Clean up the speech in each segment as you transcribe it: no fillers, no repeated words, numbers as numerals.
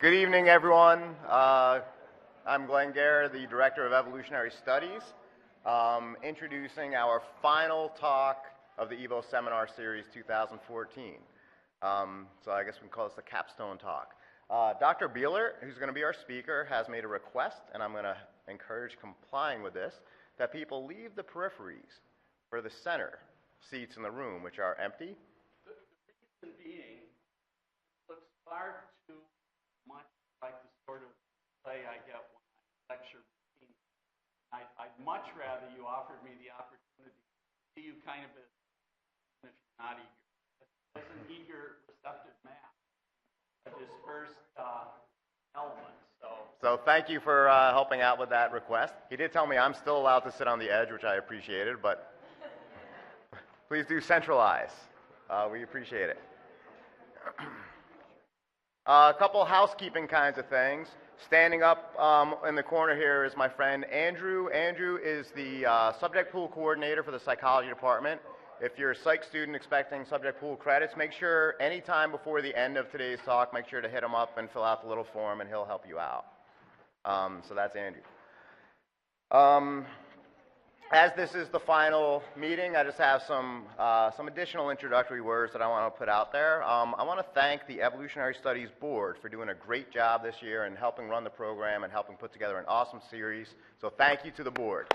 Good evening, everyone. I'm Glenn Gare, the Director of Evolutionary Studies, introducing our final talk of the EvoS Seminar Series 2014. So I guess we can call this the capstone talk. Dr. Bielert, who's going to be our speaker, has made a request, and I'm going to encourage complying with this, that people leave the peripheries for the center seats in the room, which are empty. The reason being, it looks far too much like the sort of play I get when I lecture routine. I'd much rather you offered me the opportunity to see you kind of as, if you're not eager, as an eager, receptive man at this first element. So thank you for helping out with that request. He did tell me I'm still allowed to sit on the edge, which I appreciated, but please do centralize. We appreciate it. A couple housekeeping kinds of things. Standing up in the corner here is my friend Andrew. Andrew is the subject pool coordinator for the psychology department. If you're a psych student expecting subject pool credits, make sure anytime before the end of today's talk, make sure to hit him up and fill out the little form and he'll help you out. So that's Andrew. As this is the final meeting, I just have some additional introductory words that I want to put out there. I want to thank the Evolutionary Studies Board for doing a great job this year and helping run the program and helping put together an awesome series. So thank you to the board.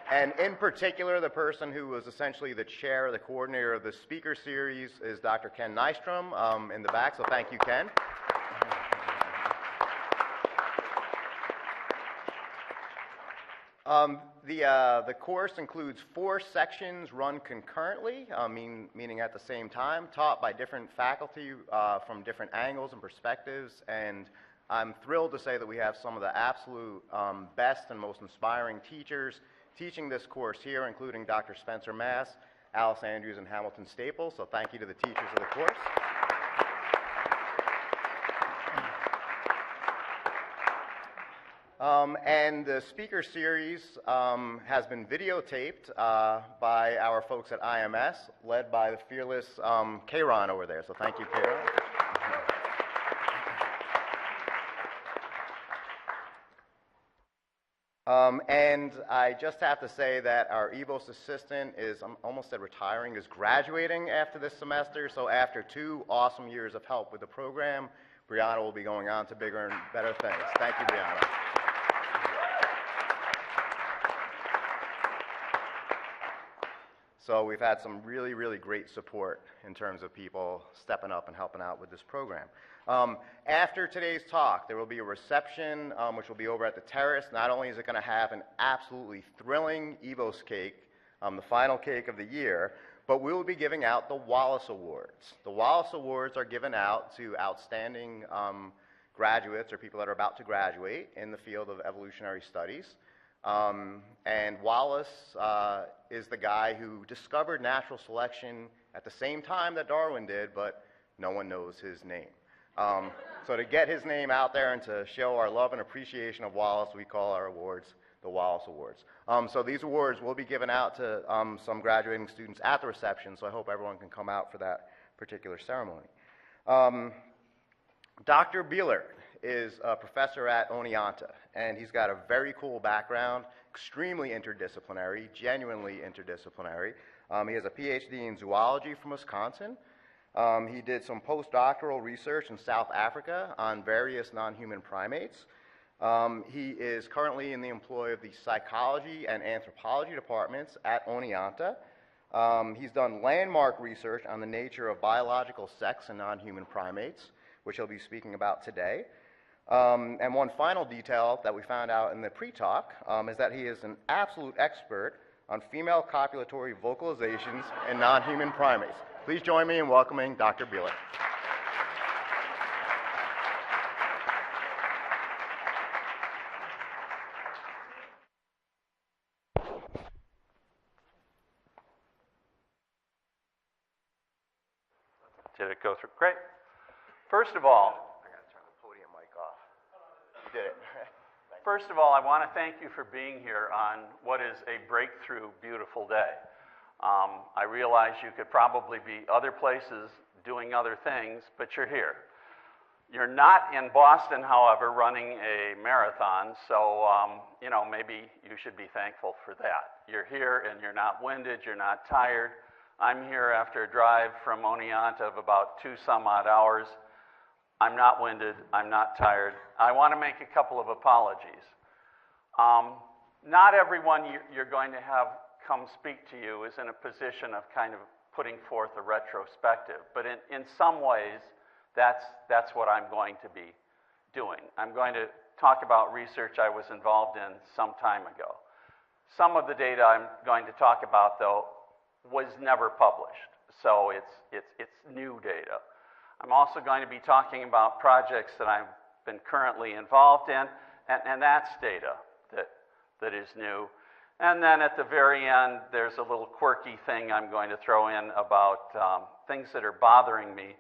And in particular, the person who was essentially the chair, the coordinator of the speaker series is Dr. Ken Nystrom in the back, so thank you, Ken. The course includes 4 sections run concurrently, meaning at the same time, taught by different faculty from different angles and perspectives, and I'm thrilled to say that we have some of the absolute best and most inspiring teachers teaching this course here, including Dr. Spencer Mass, Alice Andrews, and Hamilton Staples, so thank you to the teachers of the course. And the speaker series has been videotaped by our folks at IMS, led by the fearless Kayron over there. So thank you, Kayron. And I just have to say that our EvoS assistant is, I almost said retiring, is graduating after this semester. So after 2 awesome years of help with the program, Brianna will be going on to bigger and better things. Thank you, Brianna. So we've had some really, really great support in terms of people stepping up and helping out with this program. After today's talk, there will be a reception, which will be over at the terrace. Not only is it going to have an absolutely thrilling EvoS cake, the final cake of the year, but we will be giving out the Wallace Awards. The Wallace Awards are given out to outstanding graduates or people that are about to graduate in the field of evolutionary studies. And Wallace is the guy who discovered natural selection at the same time that Darwin did, but no one knows his name. So to get his name out there and to show our love and appreciation of Wallace, we call our awards the Wallace Awards. So these awards will be given out to some graduating students at the reception, so I hope everyone can come out for that particular ceremony. Dr. Bielert is a professor at Oneonta, and he's got a very cool background, extremely interdisciplinary, genuinely interdisciplinary. He has a PhD in zoology from Wisconsin. He did some postdoctoral research in South Africa on various non-human primates. He is currently in the employ of the psychology and anthropology departments at Oneonta. He's done landmark research on the nature of biological sex in non-human primates, which he'll be speaking about today. And one final detail that we found out in the pre-talk is that he is an absolute expert on female copulatory vocalizations in non-human primates. Please join me in welcoming Dr. Bielert. Did it go through? Great. First of all, I got to turn the podium mic off. You did it. First of all, I want to thank you for being here on what is a breakthrough, beautiful day. I realize you could probably be other places doing other things, but you're here. You're not in Boston, however, running a marathon, so maybe you should be thankful for that. You're here and you're not winded, you're not tired. I'm here after a drive from Oneonta of about 2 some odd hours. I'm not winded, I'm not tired. I want to make a couple of apologies. Not everyone you're going to have come speak to you is in a position of kind of putting forth a retrospective, but in some ways, that's what I'm going to be doing. I'm going to talk about research I was involved in some time ago. Some of the data I'm going to talk about, though, was never published, so it's new data. I'm also going to be talking about projects that I've been currently involved in, and that's data that is new. And then at the very end, there's a little quirky thing I'm going to throw in about things that are bothering me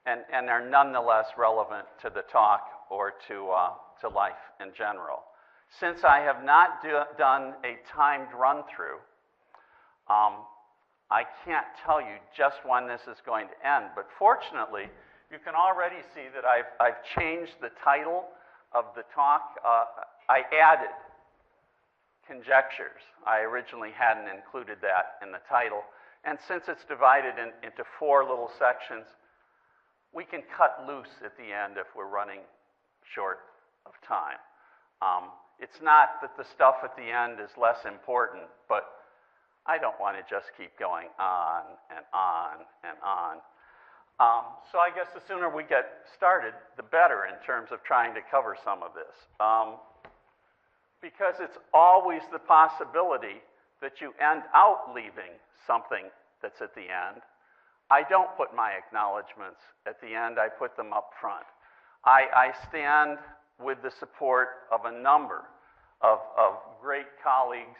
and are nonetheless relevant to the talk or to life in general. Since I have not done a timed run-through, I can't tell you just when this is going to end, but fortunately, you can already see that I've changed the title of the talk. I added conjectures. I originally hadn't included that in the title, and since it's divided into 4 little sections, we can cut loose at the end if we're running short of time. It's not that the stuff at the end is less important, but I don't want to just keep going on and on and on. So I guess the sooner we get started, the better in terms of trying to cover some of this. Because it's always the possibility that you end out leaving something that's at the end. I don't put my acknowledgments at the end, I put them up front. I stand with the support of a number of great colleagues.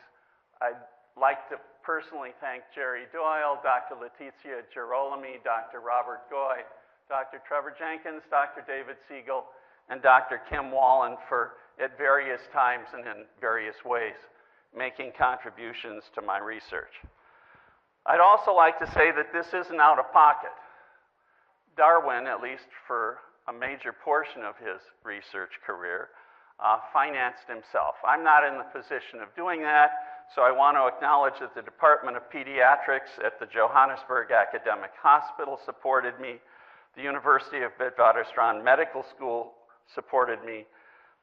I'd like to personally thank Jerry Doyle, Dr. Letizia Girolami, Dr. Robert Goy, Dr. Trevor Jenkins, Dr. David Siegel, and Dr. Kim Wallen for, at various times and in various ways, making contributions to my research. I'd also like to say that this isn't out of pocket. Darwin, at least for a major portion of his research career, financed himself. I'm not in the position of doing that, so I want to acknowledge that the Department of Pediatrics at the Johannesburg Academic Hospital supported me. The University of Witwatersrand Medical School supported me.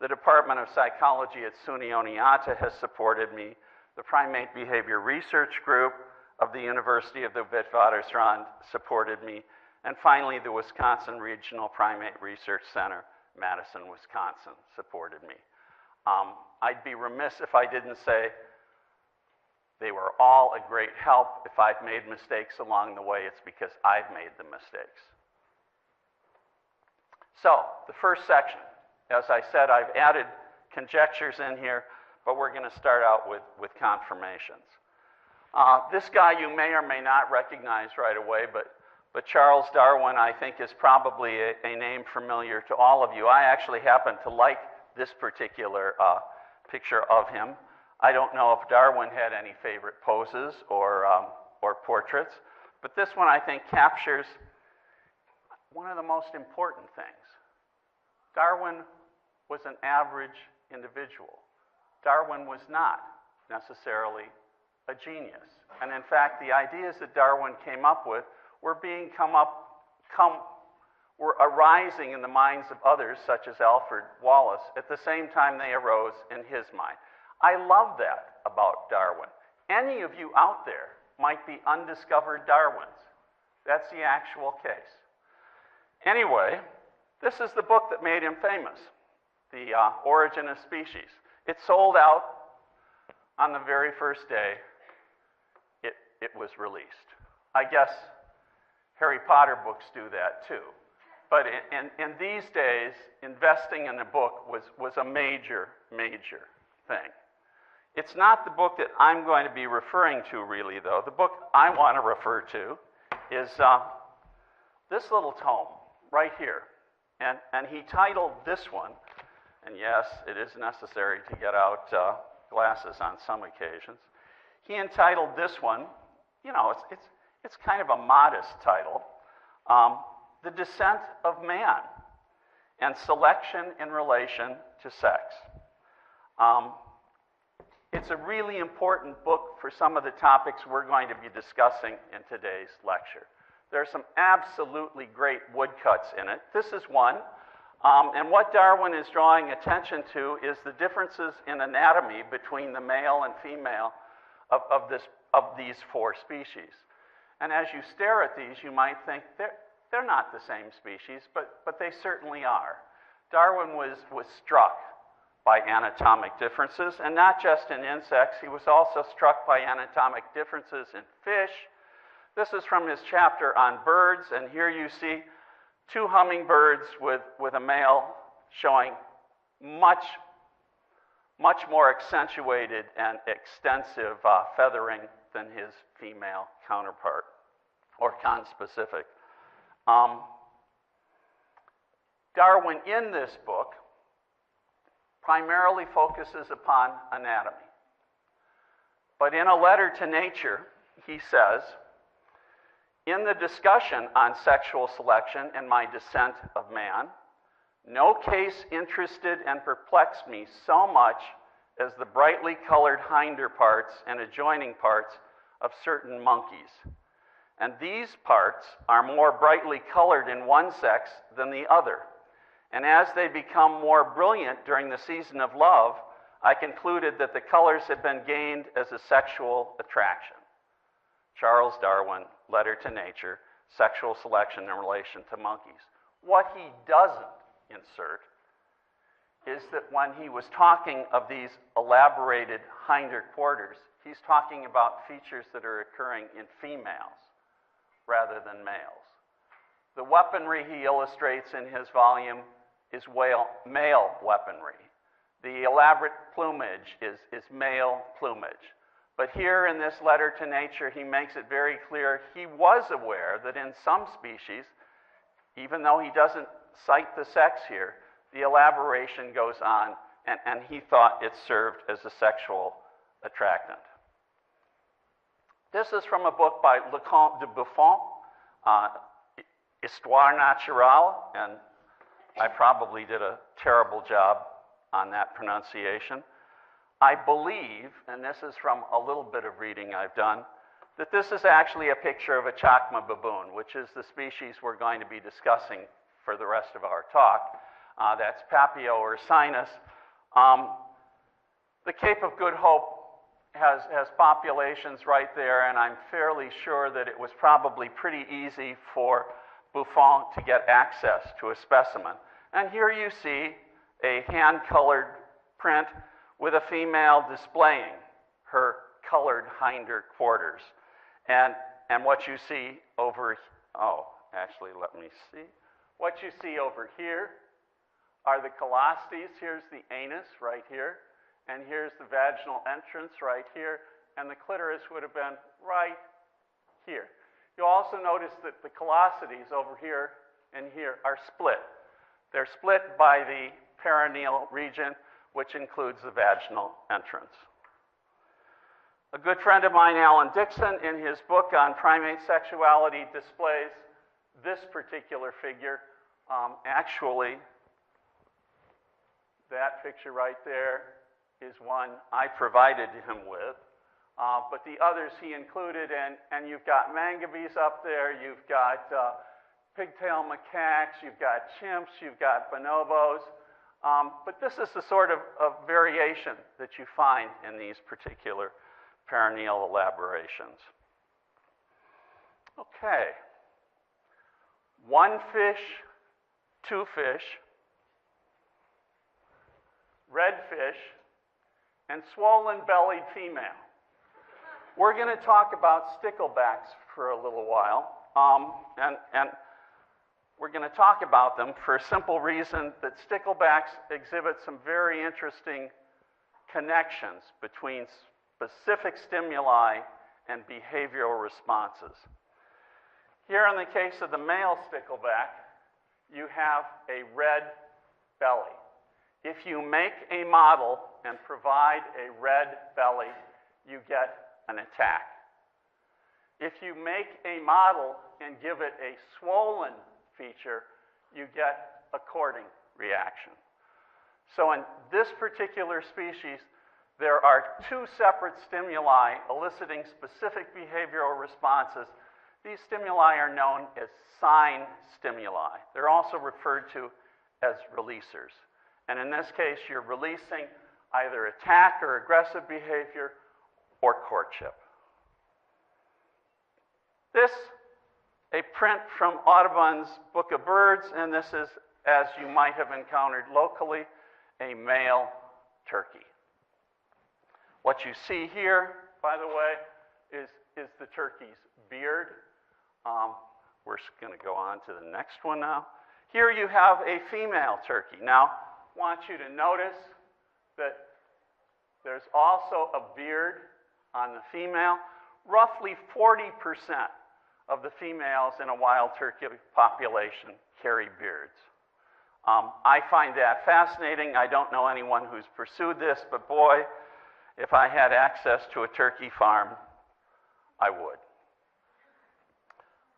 The Department of Psychology at SUNY Oneonta has supported me. The Primate Behavior Research Group of the University of the Witwatersrand supported me. And finally, the Wisconsin Regional Primate Research Center, Madison, Wisconsin, supported me. I'd be remiss if I didn't say they were all a great help. If I've made mistakes along the way, it's because I've made the mistakes. So, the first section, as I said, I've added conjectures in here, but we're going to start out with confirmations. This guy you may or may not recognize right away, but Charles Darwin, I think, is probably a name familiar to all of you. I actually happen to like this particular picture of him. I don't know if Darwin had any favorite poses or portraits, but this one, I think, captures one of the most important things. Darwin was an average individual. Darwin was not necessarily a genius. And in fact, the ideas that Darwin came up with were were arising in the minds of others, such as Alfred Wallace, at the same time they arose in his mind. I love that about Darwin. Any of you out there might be undiscovered Darwins. That's the actual case. Anyway, this is the book that made him famous, The Origin of Species. It sold out on the very first day it was released. I guess Harry Potter books do that too. But in these days, investing in a book was a major, major thing. It's not the book that I'm going to be referring to really, though. The book I want to refer to is this little tome right here. And he titled this one, and yes, it is necessary to get out glasses on some occasions. He entitled this one, you know, it's kind of a modest title, The Descent of Man and Selection in Relation to Sex. It's a really important book for some of the topics we're going to be discussing in today's lecture. There are some absolutely great woodcuts in it. This is one. And what Darwin is drawing attention to is the differences in anatomy between the male and female of these four species. And as you stare at these, you might think they're not the same species, but they certainly are. Darwin was struck by anatomic differences, and not just in insects. He was also struck by anatomic differences in fish. This is from his chapter on birds, and here you see two hummingbirds with a male showing much more accentuated and extensive feathering than his female counterpart, or conspecific. Darwin, in this book, primarily focuses upon anatomy. But in a letter to Nature, he says, in the discussion on sexual selection and my descent of man, no case interested and perplexed me so much as the brightly colored hinder parts and adjoining parts of certain monkeys. And these parts are more brightly colored in one sex than the other. And as they become more brilliant during the season of love, I concluded that the colors had been gained as a sexual attraction. Charles Darwin, Letter to Nature, Sexual Selection in Relation to Monkeys. What he doesn't insert is that when he was talking of these elaborated hinder quarters, he's talking about features that are occurring in females rather than males. The weaponry he illustrates in his volume is male weaponry. The elaborate plumage is male plumage. But here in this letter to Nature, he makes it very clear he was aware that in some species, even though he doesn't cite the sex here, the elaboration goes on, and he thought it served as a sexual attractant. This is from a book by Leconte de Buffon, Histoire Naturelle, and I probably did a terrible job on that pronunciation. I believe, and this is from a little bit of reading I've done, that this is actually a picture of a chacma baboon, which is the species we're going to be discussing for the rest of our talk. That's Papio ursinus. The Cape of Good Hope has populations right there, and I'm fairly sure that it was probably pretty easy for Buffon to get access to a specimen. And here you see a hand-colored print with a female displaying her colored hinder quarters. And what you see over, let me see. What you see over here are the colostes. Here's the anus right here. And here's the vaginal entrance right here. And the clitoris would have been right here. You'll also notice that the callosities over here and here are split. They're split by the perineal region, which includes the vaginal entrance. A good friend of mine, Alan Dixon, in his book on primate sexuality, displays this particular figure. Actually, That picture right there is one I provided him with. But the others he included, and you've got mangabeys up there, you've got pigtail macaques, you've got chimps, you've got bonobos. But this is the sort of variation that you find in these particular perineal elaborations. Okay. One fish, two fish, red fish, and swollen-bellied female. We're going to talk about sticklebacks for a little while, and we're going to talk about them for a simple reason that sticklebacks exhibit some very interesting connections between specific stimuli and behavioral responses. Here in the case of the male stickleback, you have a red belly. If you make a model and provide a red belly, you get an attack. If you make a model and give it a swollen feature, you get a courting reaction. So in this particular species, there are two separate stimuli eliciting specific behavioral responses. These stimuli are known as sign stimuli. They're also referred to as releasers. And in this case, you're releasing either attack or aggressive behavior or courtship. This, a print from Audubon's Book of Birds, and this is, as you might have encountered locally, a male turkey. What you see here, by the way, is the turkey's beard. We're going to go on to the next one now. Here you have a female turkey. Now, I want you to notice that there's also a beard on the female. Roughly 40% of the females in a wild turkey population carry beards. I find that fascinating. I don't know anyone who's pursued this, but boy, if I had access to a turkey farm, I would.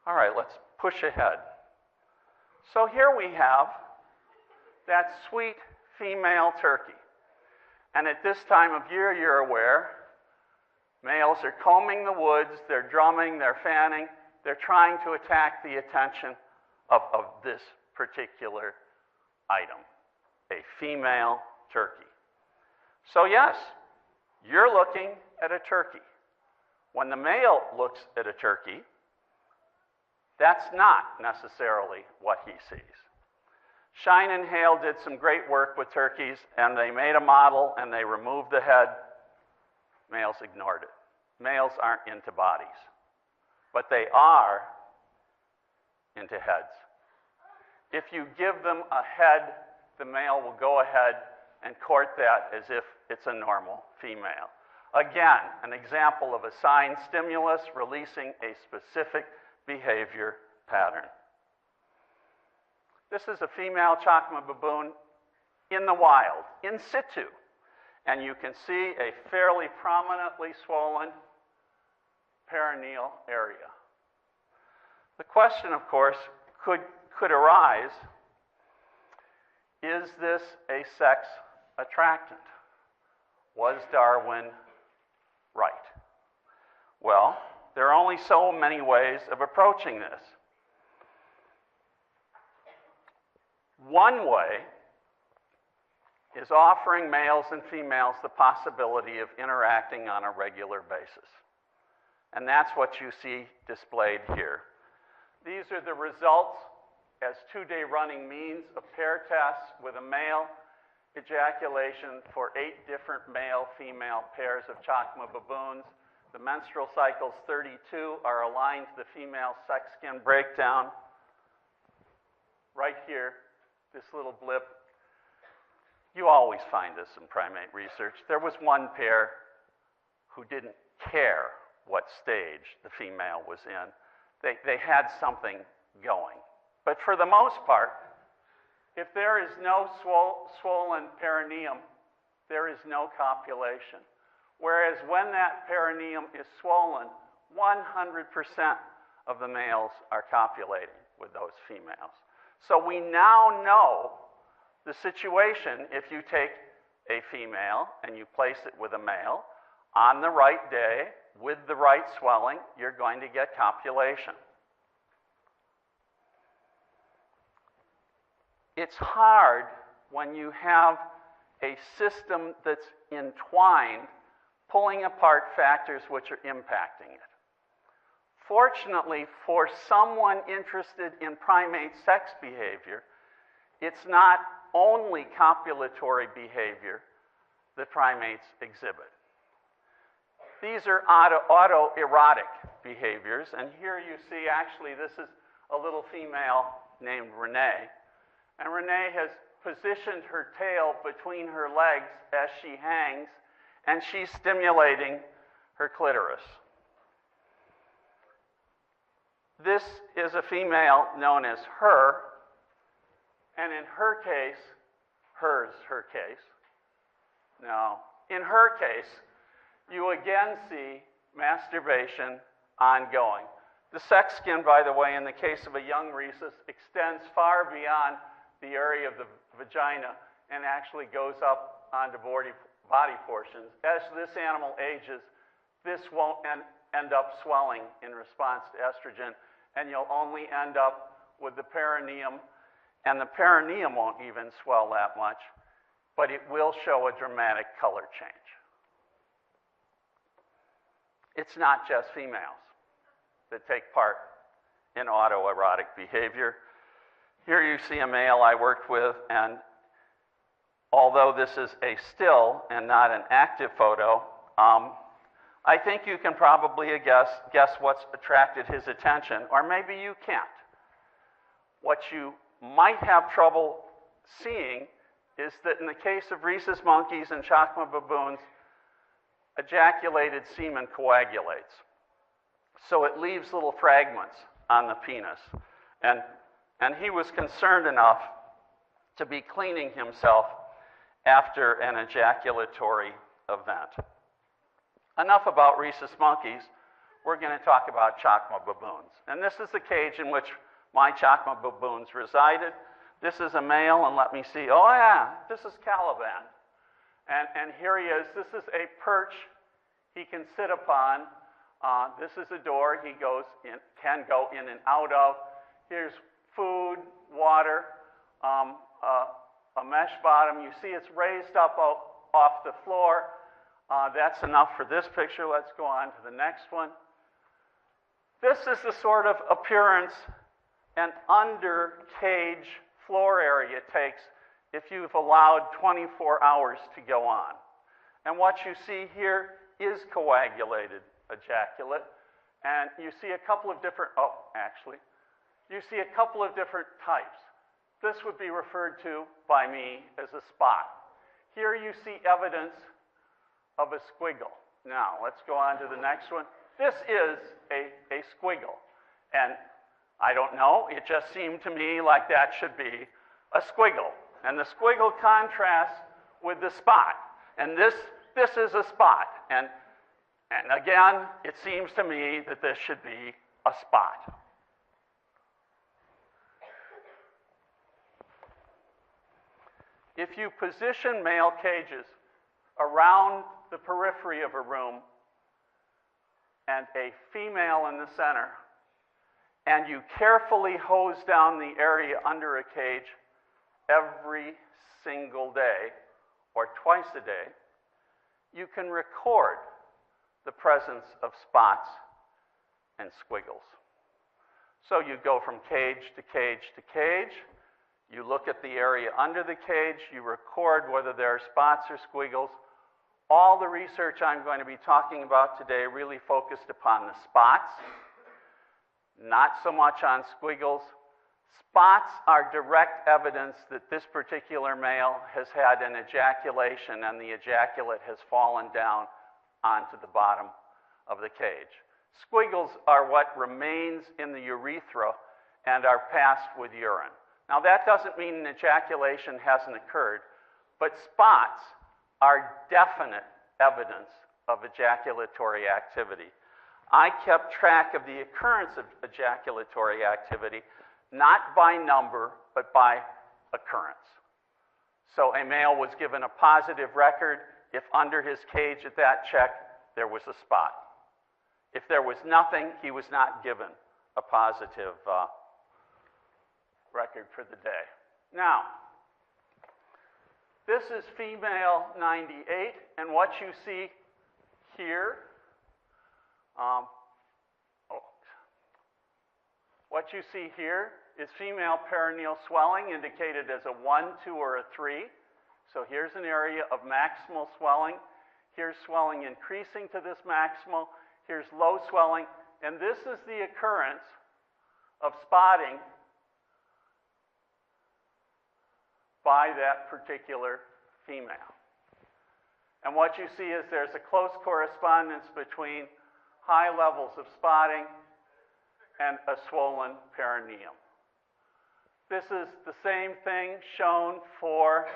All right, let's push ahead. So here we have that sweet female turkey. And at this time of year, you're aware, males are combing the woods, they're drumming, they're fanning, they're trying to attack the attention of this particular item, a female turkey. So yes, you're looking at a turkey. When the male looks at a turkey, that's not necessarily what he sees. Shine and Hale did some great work with turkeys, and they made a model and they removed the head. Males ignored it. Males aren't into bodies, but they are into heads. If you give them a head, the male will go ahead and court that as if it's a normal female. Again, an example of a sign stimulus releasing a specific behavior pattern. This is a female Chacma baboon in the wild, in situ. And you can see a fairly prominently swollen perineal area. The question, of course, could arise, is this a sex attractant? Was Darwin right? Well, there are only so many ways of approaching this. One way is offering males and females the possibility of interacting on a regular basis. And that's what you see displayed here. These are the results as 2-day running means of pair tests with a male ejaculation for 8 different male-female pairs of Chacma baboons. The menstrual cycles 32 are aligned to the female sex skin breakdown. Right here, this little blip. You always find this in primate research. There was one pair who didn't care what stage the female was in. They had something going. But for the most part, if there is no swollen perineum, there is no copulation. Whereas when that perineum is swollen, 100% of the males are copulating with those females. So we now know the situation if you take a female and you place it with a male on the right day with the right swelling, you're going to get copulation. It's hard when you have a system that's entwined, pulling apart factors which are impacting it. Fortunately, for someone interested in primate sex behavior, it's not only copulatory behavior that primates exhibit. These are autoerotic behaviors, and here you see, actually, this is a little female named Renee, and Renee has positioned her tail between her legs as she hangs, and she's stimulating her clitoris. This is a female known as her, and in her case, her case. No, in her case, you again see masturbation ongoing. The sex skin, by the way, in the case of a young rhesus, extends far beyond the area of the vagina and actually goes up onto body portions. As this animal ages, this won't end up swelling in response to estrogen, and you'll only end up with the perineum, and the perineum won't even swell that much, but it will show a dramatic color change. It's not just females that take part in autoerotic behavior. Here you see a male I worked with, and although this is a still and not an active photo, I think you can probably guess what's attracted his attention, or maybe you can't. What you might have trouble seeing is that in the case of rhesus monkeys and chacma baboons, ejaculated semen coagulates. So it leaves little fragments on the penis. And he was concerned enough to be cleaning himself after an ejaculatory event. Enough about rhesus monkeys. We're going to talk about chacma baboons. And this is the cage in which my chacma baboons resided. This is a male, and let me see. Oh, yeah, this is Caliban. And here he is. This is a perch he can sit upon. This is a door he can go in and out of. Here's food, water, a mesh bottom. You see it's raised up off the floor. That's enough for this picture. Let's go on to the next one. This is the sort of appearance an under-cage floor area takes if you've allowed 24 hours to go on. And what you see here is coagulated ejaculate. And you see a couple of different, you see a couple of different types. This would be referred to by me as a spot. Here you see evidence of a squiggle. Now, let's go on to the next one. This is a squiggle. And I don't know, it just seemed to me like that should be a squiggle. And the squiggle contrasts with the spot. And this is a spot. And again, it seems to me that this should be a spot. If you position male cages around the periphery of a room and a female in the center, and you carefully hose down the area under a cage every single day or twice a day, you can record the presence of spots and squiggles. So you go from cage to cage to cage, you look at the area under the cage, you record whether there are spots or squiggles. All the research I'm going to be talking about today really focused upon the spots, not so much on squiggles. Spots are direct evidence that this particular male has had an ejaculation and the ejaculate has fallen down onto the bottom of the cage. Squiggles are what remains in the urethra and are passed with urine. Now that doesn't mean an ejaculation hasn't occurred, but spots are definite evidence of ejaculatory activity. I kept track of the occurrence of ejaculatory activity, not by number, but by occurrence. So a male was given a positive record if under his cage at that check there was a spot. If there was nothing, he was not given a positive record for the day. Now, this is female 98, and what you see here, what you see here is female perineal swelling indicated as a 1, 2, or a 3. So here's an area of maximal swelling. Here's swelling increasing to this maximal. Here's low swelling. And this is the occurrence of spotting by that particular female. And what you see is there's a close correspondence between high levels of spotting and a swollen perineum. This is the same thing shown for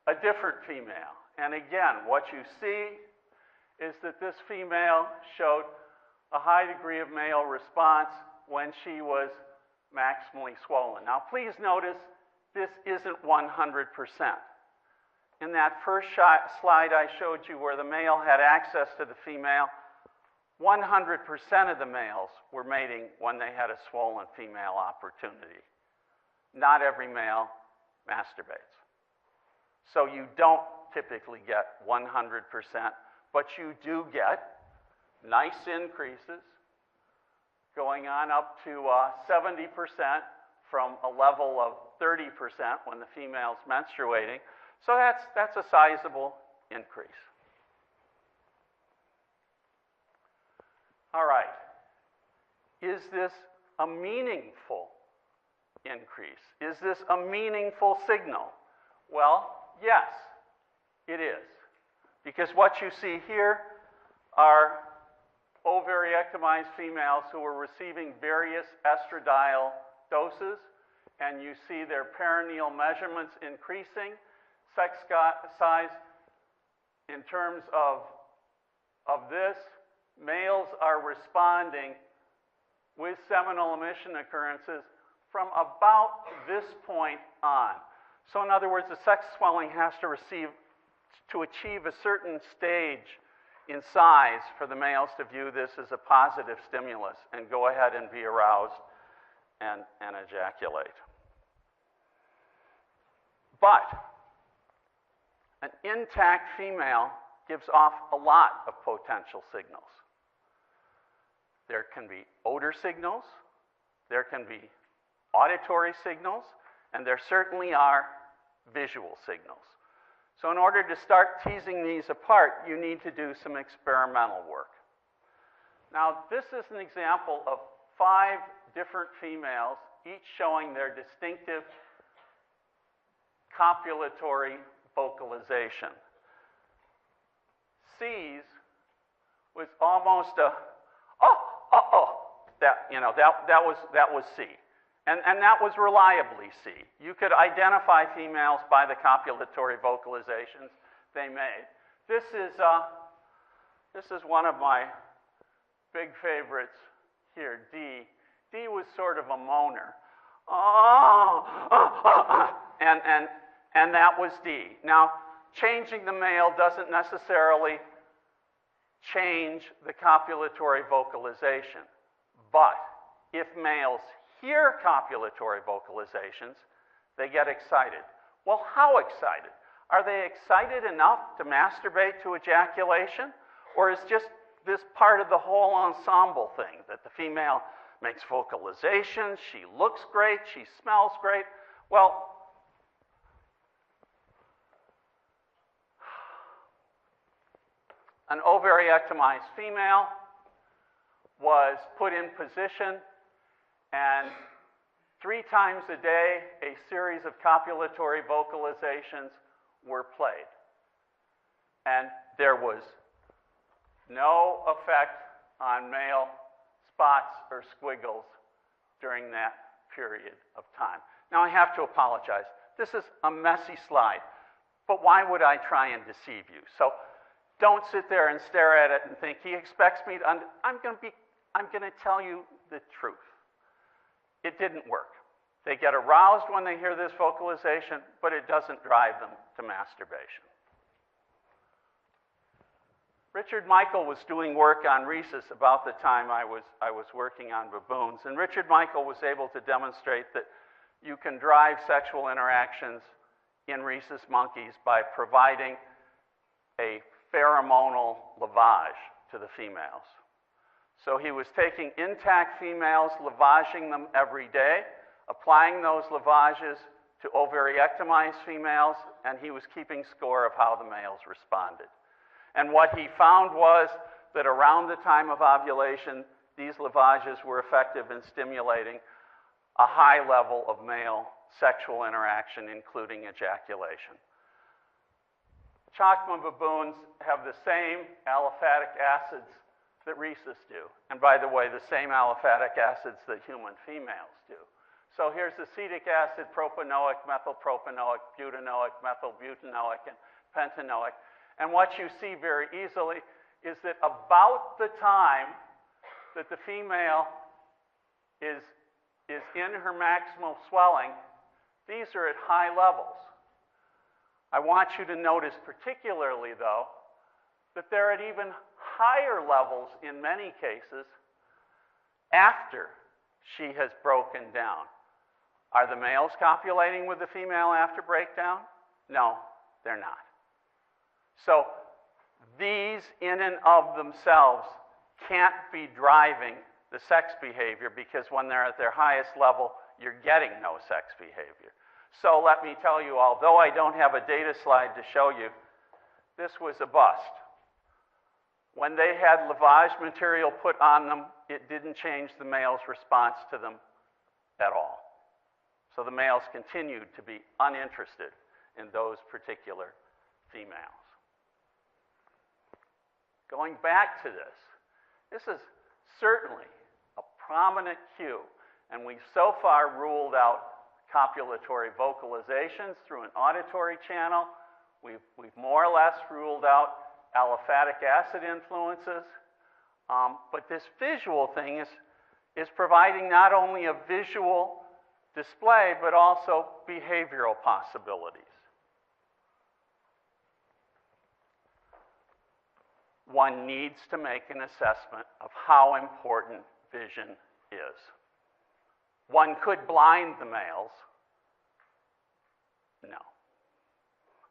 a different female. And again, what you see is that this female showed a high degree of male response when she was maximally swollen. Now, please notice this isn't 100%. In that first slide I showed you where the male had access to the female, 100% of the males were mating when they had a swollen female opportunity. Not every male masturbates. So you don't typically get 100%, but you do get nice increases going on up to 70% from a level of 30% when the female's menstruating. So that's a sizable increase. All right. Is this a meaningful increase? Is this a meaningful signal? Well, yes, it is. Because what you see here are ovariectomized females who are receiving various estradiol doses, and you see their perineal measurements increasing. Sex size in terms of this, males are responding with seminal emission occurrences from about this point on. So in other words, the sex swelling has to achieve a certain stage in size for the males to view this as a positive stimulus and go ahead and be aroused and ejaculate. But an intact female gives off a lot of potential signals. There can be odor signals, there can be auditory signals, and there certainly are visual signals. So in order to start teasing these apart, you need to do some experimental work. Now, this is an example of 5 different females, each showing their distinctive copulatory vocalization. C's was almost a that was C. And that was reliably C. You could identify females by the copulatory vocalizations they made. This is one of my big favorites here, D. D was sort of a moaner. And that was D. Now, changing the male doesn't necessarily change the copulatory vocalization. But if males hear copulatory vocalizations, they get excited. Well, how excited? Are they excited enough to masturbate to ejaculation? Or is just this part of the whole ensemble thing, that the female makes vocalizations, she looks great, she smells great? Well, an ovariectomized female was put in position, and 3 times a day, a series of copulatory vocalizations were played. And there was no effect on male spots or squiggles during that period of time. Now, I have to apologize. This is a messy slide, but why would I try and deceive you? So don't sit there and stare at it and think, he expects me to, I'm going to tell you the truth. It didn't work. They get aroused when they hear this vocalization, but it doesn't drive them to masturbation. Richard Michael was doing work on rhesus about the time I was working on baboons, and Richard Michael was able to demonstrate that you can drive sexual interactions in rhesus monkeys by providing a pheromonal lavage to the females. So he was taking intact females, lavaging them every day, applying those lavages to ovariectomized females, and he was keeping score of how the males responded. And what he found was that around the time of ovulation, these lavages were effective in stimulating a high level of male sexual interaction, including ejaculation. Chacma baboons have the same aliphatic acids that rhesus do. And by the way, the same aliphatic acids that human females do. So here's acetic acid, propanoic, methylpropanoic, butanoic, methylbutanoic, and pentanoic. And what you see very easily is that about the time that the female is in her maximal swelling, these are at high levels. I want you to notice particularly, though, that they're at even higher levels in many cases after she has broken down. Are the males copulating with the female after breakdown? No, they're not. So these in and of themselves can't be driving the sex behavior, because when they're at their highest level, you're getting no sex behavior. So let me tell you, although I don't have a data slide to show you, this was a bust. When they had lavage material put on them, it didn't change the male's response to them at all. So the males continued to be uninterested in those particular females. Going back to this is certainly a prominent cue, and we've so far ruled out copulatory vocalizations through an auditory channel. We've more or less ruled out aliphatic acid influences, but this visual thing is providing not only a visual display, but also behavioral possibilities. One needs to make an assessment of how important vision is. One could blind the males. No.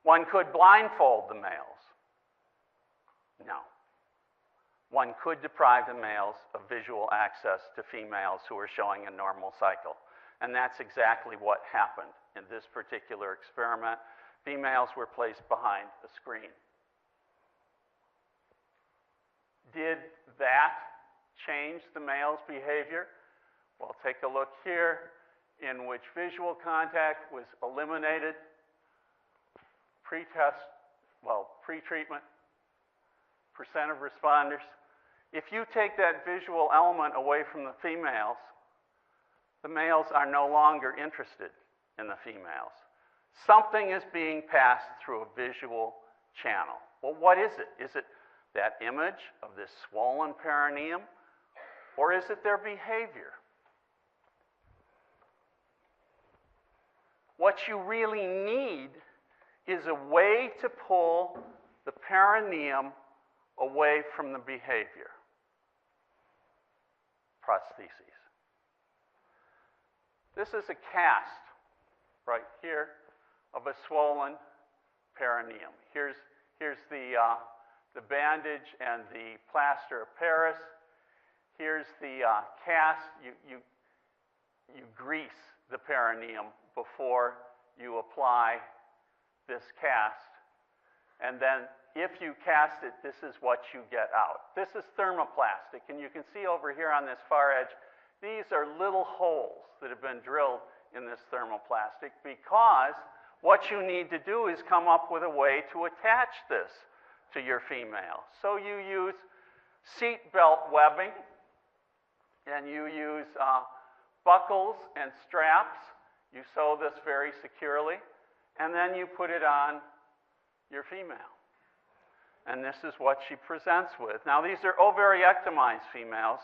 One could blindfold the males. No. One could deprive the males of visual access to females who are showing a normal cycle. And that's exactly what happened in this particular experiment. Females were placed behind a screen. Did that change the male's behavior? Well, take a look here, in which visual contact was eliminated pre-treatment, percent of responders. If you take that visual element away from the females, the males are no longer interested in the females. Something is being passed through a visual channel. Well, what is it? Is it that image of this swollen perineum, or is it their behavior? What you really need is a way to pull the perineum away from the behavior. Prostheses. This is a cast right here of a swollen perineum. Here's the bandage and the plaster of Paris. Here's the cast. You grease the perineum before you apply this cast. And then if you cast it, this is what you get out. This is thermoplastic, and you can see over here on this far edge, these are little holes that have been drilled in this thermoplastic, because what you need to do is come up with a way to attach this to your female. So you use seat belt webbing, and you use buckles and straps. You sew this very securely, and then you put it on your female. And this is what she presents with. Now, these are ovariectomized females,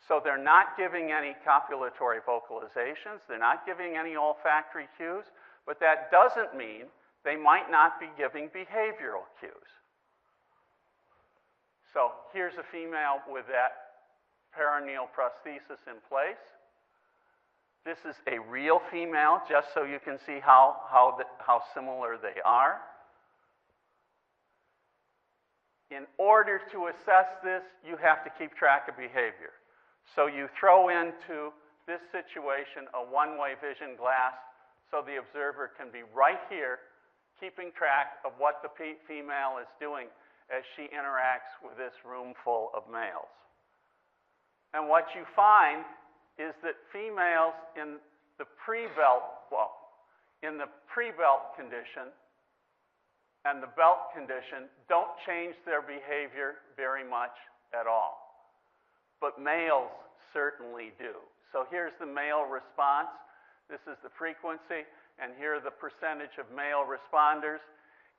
So they're not giving any copulatory vocalizations, they're not giving any olfactory cues, but that doesn't mean they might not be giving behavioral cues. So here's a female with that perineal prosthesis in place. This is a real female, just so you can see how similar they are. In order to assess this, you have to keep track of behavior. So you throw into this situation a one-way vision glass so the observer can be right here keeping track of what the female is doing as she interacts with this room full of males. And what you find is that females in the pre-belt condition and the belt condition don't change their behavior very much at all. But males certainly do. So here's the male response. This is the frequency, and here are the percentage of male responders.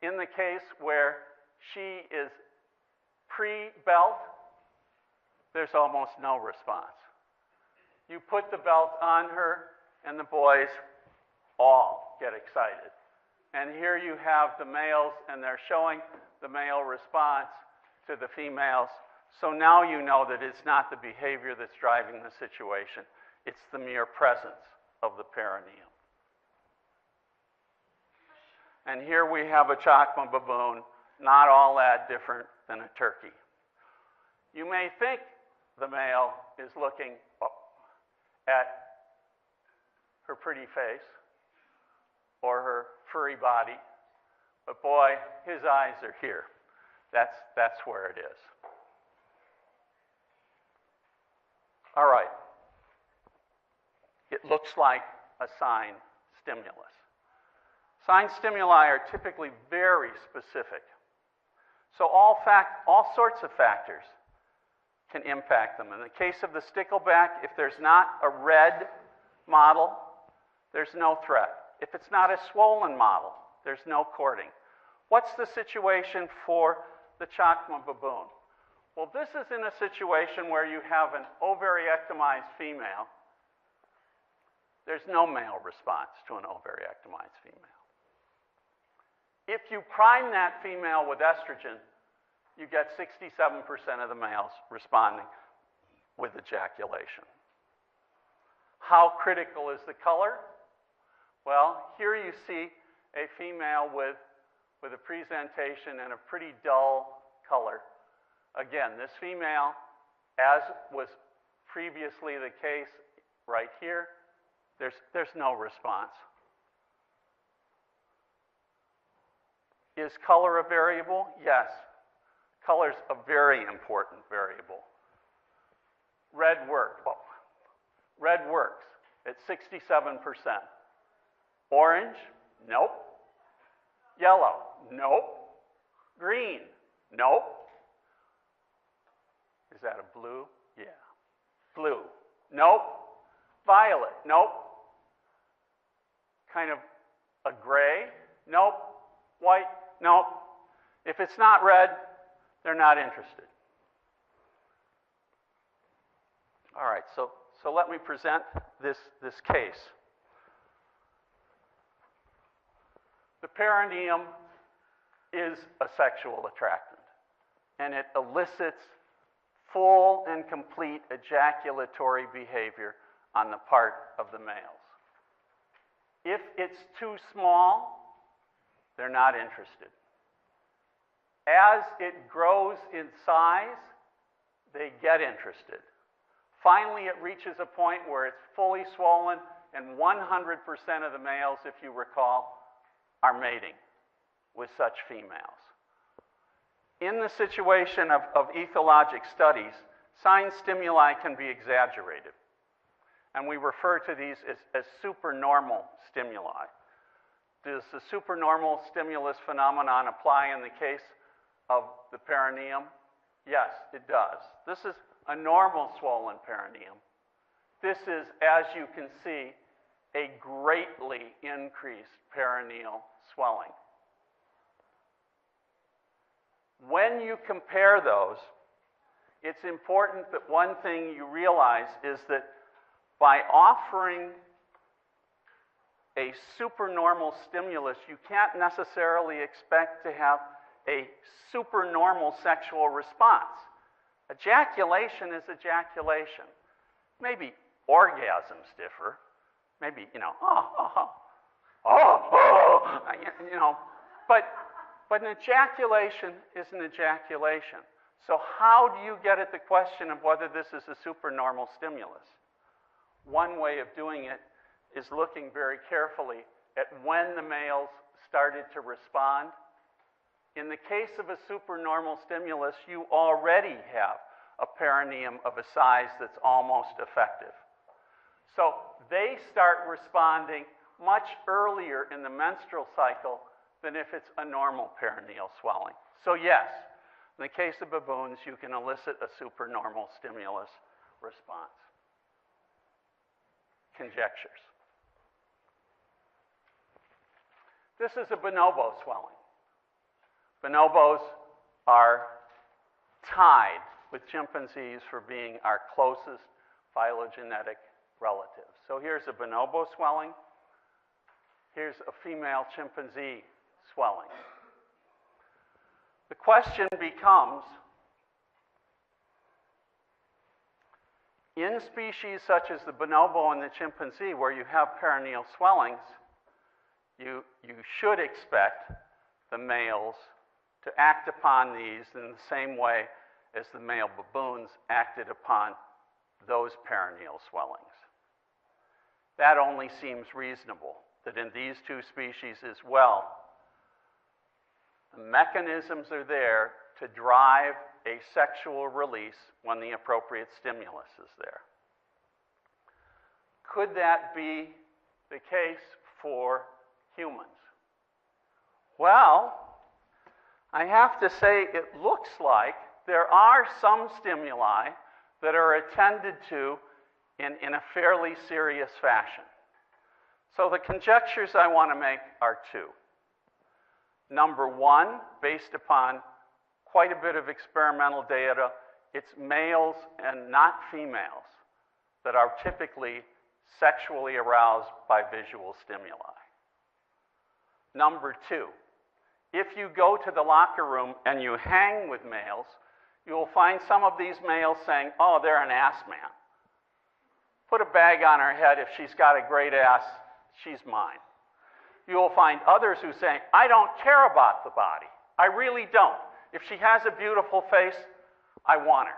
In the case where she is pre-belt, there's almost no response. You put the belt on her, and the boys all get excited. And here you have the males, and they're showing the male response to the females. So now you know that it's not the behavior that's driving the situation. It's the mere presence of the perineum. And here we have a Chacma baboon, not all that different than a turkey. You may think the male is looking at her pretty face or her furry body, but boy, his eyes are here. That's where it is. All right. It looks like a sign stimulus. Sign stimuli are typically very specific. So all sorts of factors can impact them. In the case of the stickleback, if there's not a red model, there's no threat. If it's not a swollen model, there's no courting. What's the situation for the Chacma baboon? Well, this is in a situation where you have an ovariectomized female. There's no male response to an ovariectomized female. If you prime that female with estrogen, you get 67% of the males responding with ejaculation. How critical is the color? Well, here you see a female with a presentation and a pretty dull color. Again, this female, as was previously the case right here, there's no response. Is color a variable? Yes. Color's a very important variable. Red works at 67%. Orange? Nope. Yellow? Nope. Green? Nope. Is that a blue? Yeah. Blue? Nope. Violet? Nope. Kind of a gray? Nope. White? Nope. If it's not red, they're not interested. All right, so let me present this case. The perineum is a sexual attractant, and it elicits full and complete ejaculatory behavior on the part of the males. If it's too small, they're not interested. As it grows in size, they get interested. Finally, it reaches a point where it's fully swollen, and 100% of the males, if you recall, are mating with such females. In the situation of ethologic studies, sign stimuli can be exaggerated, and we refer to these as supernormal stimuli. Does the supernormal stimulus phenomenon apply in the case of the perineum? Yes, it does. This is a normal swollen perineum. This is, as you can see, a greatly increased perineal swelling. When you compare those, it's important that one thing you realize is that by offering a supernormal stimulus, you can't necessarily expect to have a supernormal sexual response. Ejaculation is ejaculation. Maybe orgasms differ. Maybe, you know, you know, but an ejaculation is an ejaculation. So how do you get at the question of whether this is a supernormal stimulus? One way of doing it is looking very carefully at when the males started to respond. In the case of a supernormal stimulus, you already have a perineum of a size that's almost effective. So they start responding much earlier in the menstrual cycle than if it's a normal perineal swelling. So yes, in the case of baboons, you can elicit a supernormal stimulus response. Conjectures. This is a bonobo swelling. Bonobos are tied with chimpanzees for being our closest phylogenetic relatives. So here's a bonobo swelling. Here's a female chimpanzee swelling. The question becomes, in species such as the bonobo and the chimpanzee, where you have perineal swellings, you should expect the males to act upon these in the same way as the male baboons acted upon those perineal swellings. That only seems reasonable, that in these two species as well, the mechanisms are there to drive a sexual release when the appropriate stimulus is there. Could that be the case for humans? Well, I have to say it looks like there are some stimuli that are attended to in a fairly serious fashion. So the conjectures I want to make are two. Number one, based upon quite a bit of experimental data, it's males and not females that are typically sexually aroused by visual stimuli. Number two, if you go to the locker room and you hang with males, you will find some of these males saying, oh, they're an ass man. Put a bag on her head. If she's got a great ass, she's mine. You will find others who say, I don't care about the body. I really don't. If she has a beautiful face, I want her.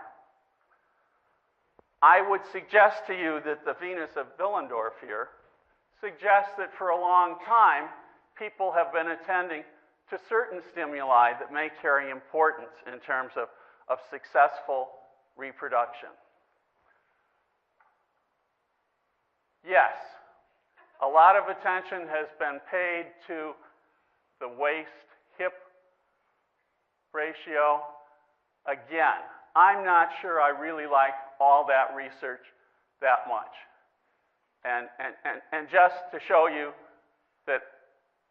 I would suggest to you that the Venus of Willendorf here suggests that for a long time, people have been attending to certain stimuli that may carry importance in terms of successful reproduction. Yes, a lot of attention has been paid to the waist-hip ratio. Again, I'm not sure I really like all that research that much. And just to show you that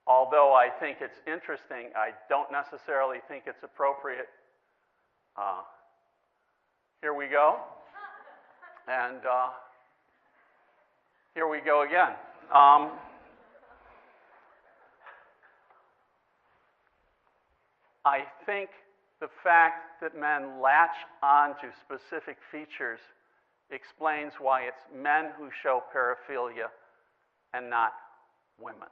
although I think it's interesting, I don't necessarily think it's appropriate. Here we go. And here we go again. I think the fact that men latch onto specific features explains why it's men who show paraphilia and not women.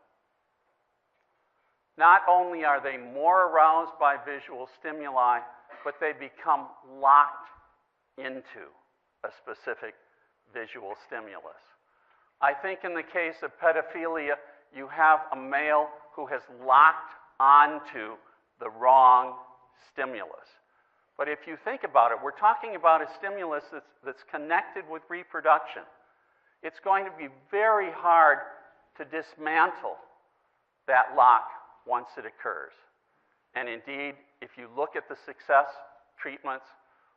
Not only are they more aroused by visual stimuli, but they become locked into a specific visual stimulus. I think in the case of pedophilia, you have a male who has locked onto the wrong stimulus. But if you think about it, we're talking about a stimulus that's connected with reproduction. It's going to be very hard to dismantle that lock once it occurs. And indeed, if you look at the success treatments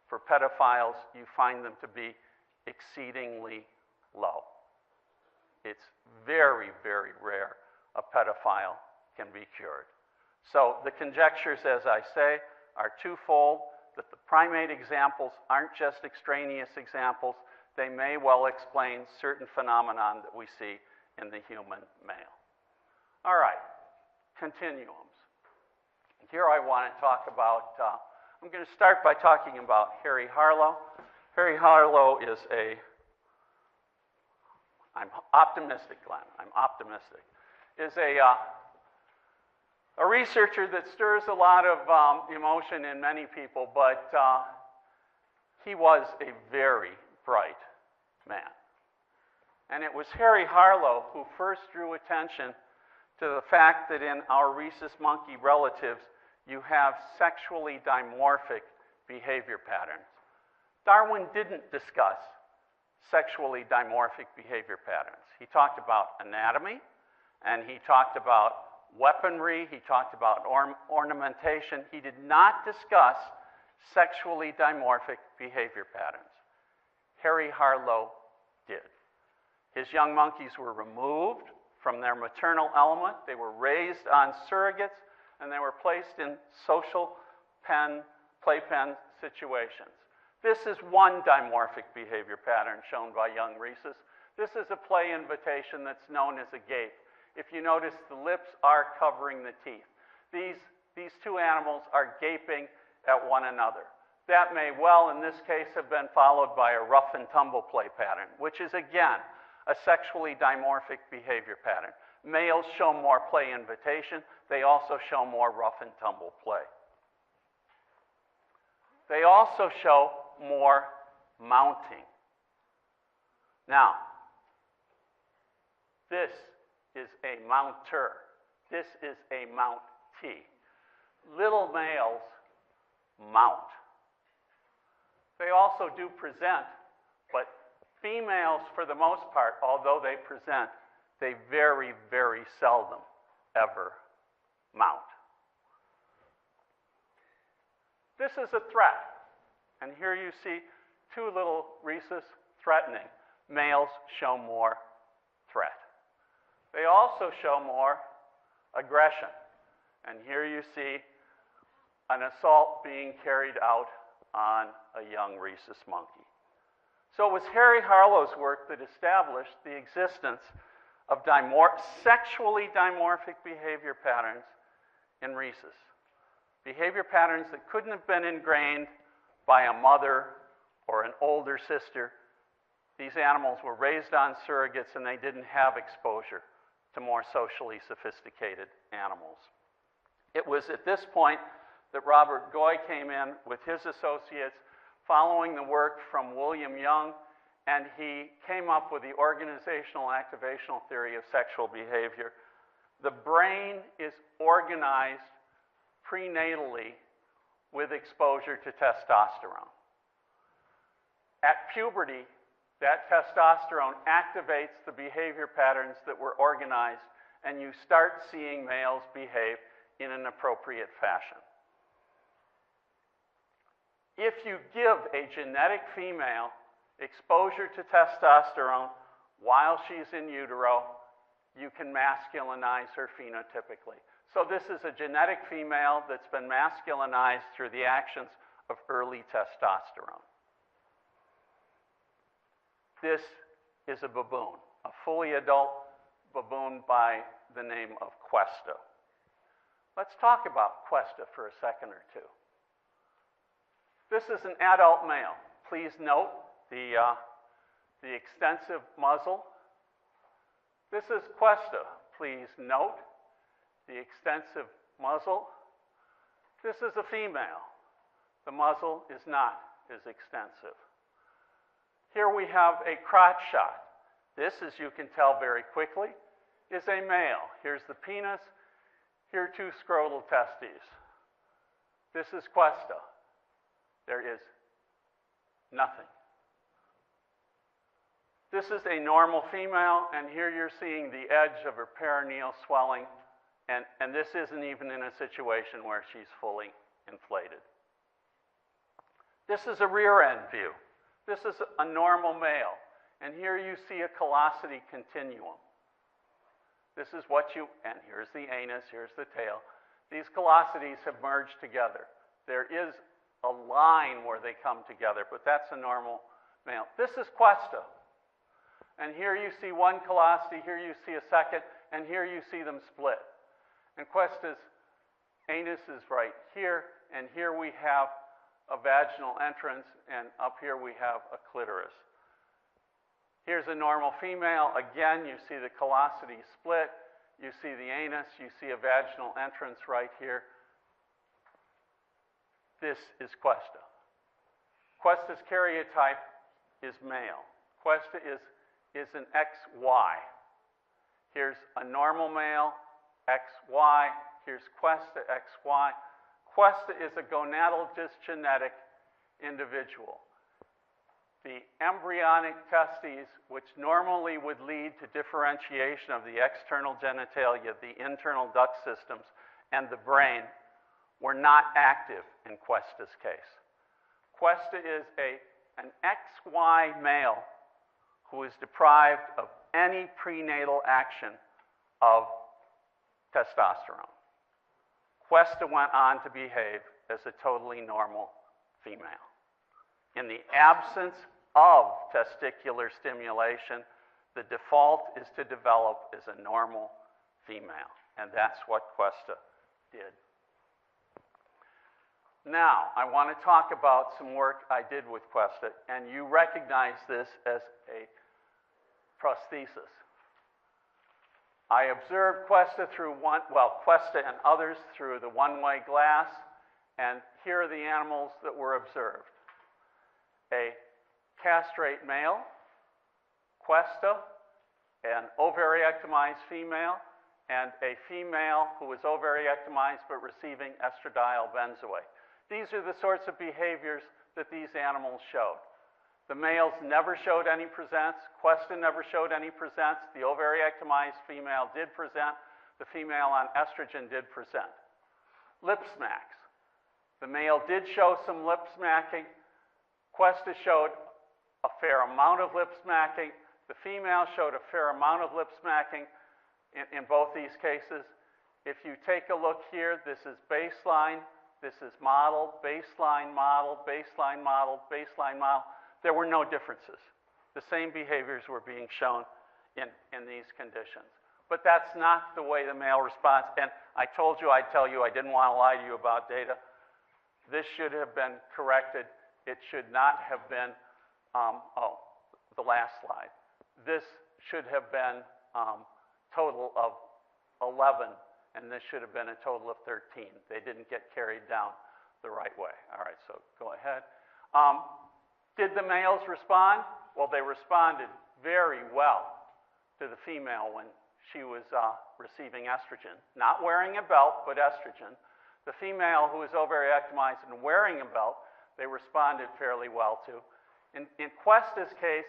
for pedophiles, you find them to be exceedingly low. It's very, very rare a pedophile can be cured. So the conjectures, as I say, are twofold. that the primate examples aren't just extraneous examples. They may well explain certain phenomenon that we see in the human male. All right, continuums. Here I want to talk about, I'm going to start by talking about Harry Harlow. Harry Harlow is I'm optimistic, Glenn, I'm optimistic, is a researcher that stirs a lot of emotion in many people, but he was a very bright man. And it was Harry Harlow who first drew attention to the fact that in our rhesus monkey relatives, you have sexually dimorphic behavior patterns. Darwin didn't discuss sexually dimorphic behavior patterns. He talked about anatomy, and he talked about weaponry, he talked about ornamentation. He did not discuss sexually dimorphic behavior patterns. Harry Harlow did. His young monkeys were removed from their maternal element. They were raised on surrogates, and they were placed in social playpen situations. This is one dimorphic behavior pattern shown by young rhesus. This is a play invitation that's known as a gape. If you notice, the lips are covering the teeth. These two animals are gaping at one another. That may well, in this case, have been followed by a rough and tumble play pattern, which is, again, a sexually dimorphic behavior pattern. Males show more play invitation. They also show more rough and tumble play. They also show more mounting. Now, this is a mounter. This is a mountee. Little males mount. They also do present, but females, for the most part, although they present, they very, very seldom ever mount. This is a threat. And here you see two little rhesus threatening. Males show more threat. They also show more aggression. And here you see an assault being carried out on a young rhesus monkey. So it was Harry Harlow's work that established the existence of sexually dimorphic behavior patterns in rhesus. Behavior patterns that couldn't have been ingrained by a mother or an older sister. These animals were raised on surrogates, and they didn't have exposure to more socially sophisticated animals. It was at this point that Robert Goy came in with his associates, following the work from William Young, and he came up with the organizational activational theory of sexual behavior. The brain is organized prenatally with exposure to testosterone. At puberty, that testosterone activates the behavior patterns that were organized, and you start seeing males behave in an appropriate fashion. If you give a genetic female exposure to testosterone while she's in utero, you can masculinize her phenotypically. So this is a genetic female that's been masculinized through the actions of early testosterone. This is a baboon, a fully adult baboon by the name of Cuesta. Let's talk about Cuesta for a second or two. This is an adult male. Please note the extensive muzzle. This is Cuesta. Please note the extensive muzzle. This is a female. The muzzle is not as extensive. Here we have a crotch shot. This, as you can tell very quickly, is a male. Here's the penis. Here are two scrotal testes. This is Cuesta. There is nothing. This is a normal female, and here you're seeing the edge of her perineal swelling, and this isn't even in a situation where she's fully inflated. This is a rear end view. This is a normal male, and here you see a callosity continuum. This is and here's the anus, here's the tail. These callosities have merged together. There is a line where they come together, but that's a normal male. This is Questa. And here you see one callosity, here you see a second, and here you see them split. And Questa's anus is right here, and here we have a vaginal entrance, and up here we have a clitoris. Here's a normal female. Again, you see the callosity split, you see the anus, you see a vaginal entrance right here. This is Questa. Questa's karyotype is male. Questa is an XY. Here's a normal male, XY. Here's Questa, XY. Questa is a gonadal dysgenetic individual. The embryonic testes, which normally would lead to differentiation of the external genitalia, the internal duct systems, and the brain, were not active in Questa's case. Questa is an XY male who is deprived of any prenatal action of testosterone. Questa went on to behave as a totally normal female. In the absence of testicular stimulation, the default is to develop as a normal female, and that's what Questa did. Now, I want to talk about some work I did with Questa, and you recognize this as a prosthesis. I observed Questa Questa and others through the one-way glass, and here are the animals that were observed. A castrate male, Questa, an ovaryectomized female, and a female who was ovaryectomized but receiving estradiol benzoate. These are the sorts of behaviors that these animals showed. The males never showed any presents. Questa never showed any presents. The ovaryectomized female did present. The female on estrogen did present. Lip smacks. The male did show some lip smacking. Questa showed a fair amount of lip smacking. The female showed a fair amount of lip smacking in both these cases. If you take a look here, this is baseline. This is model, baseline model, baseline model, baseline model. There were no differences. The same behaviors were being shown in these conditions. But that's not the way the male responds. And I told you I'd tell you I didn't want to lie to you about data. This should have been corrected. It should not have been, the last slide. This should have been total of 11, and this should have been a total of 13. They didn't get carried down the right way. All right, so go ahead. Did the males respond? Well, they responded very well to the female when she was receiving estrogen. Not wearing a belt, but estrogen. The female who was ovaryectomized and wearing a belt, they responded fairly well to. In Questa's case,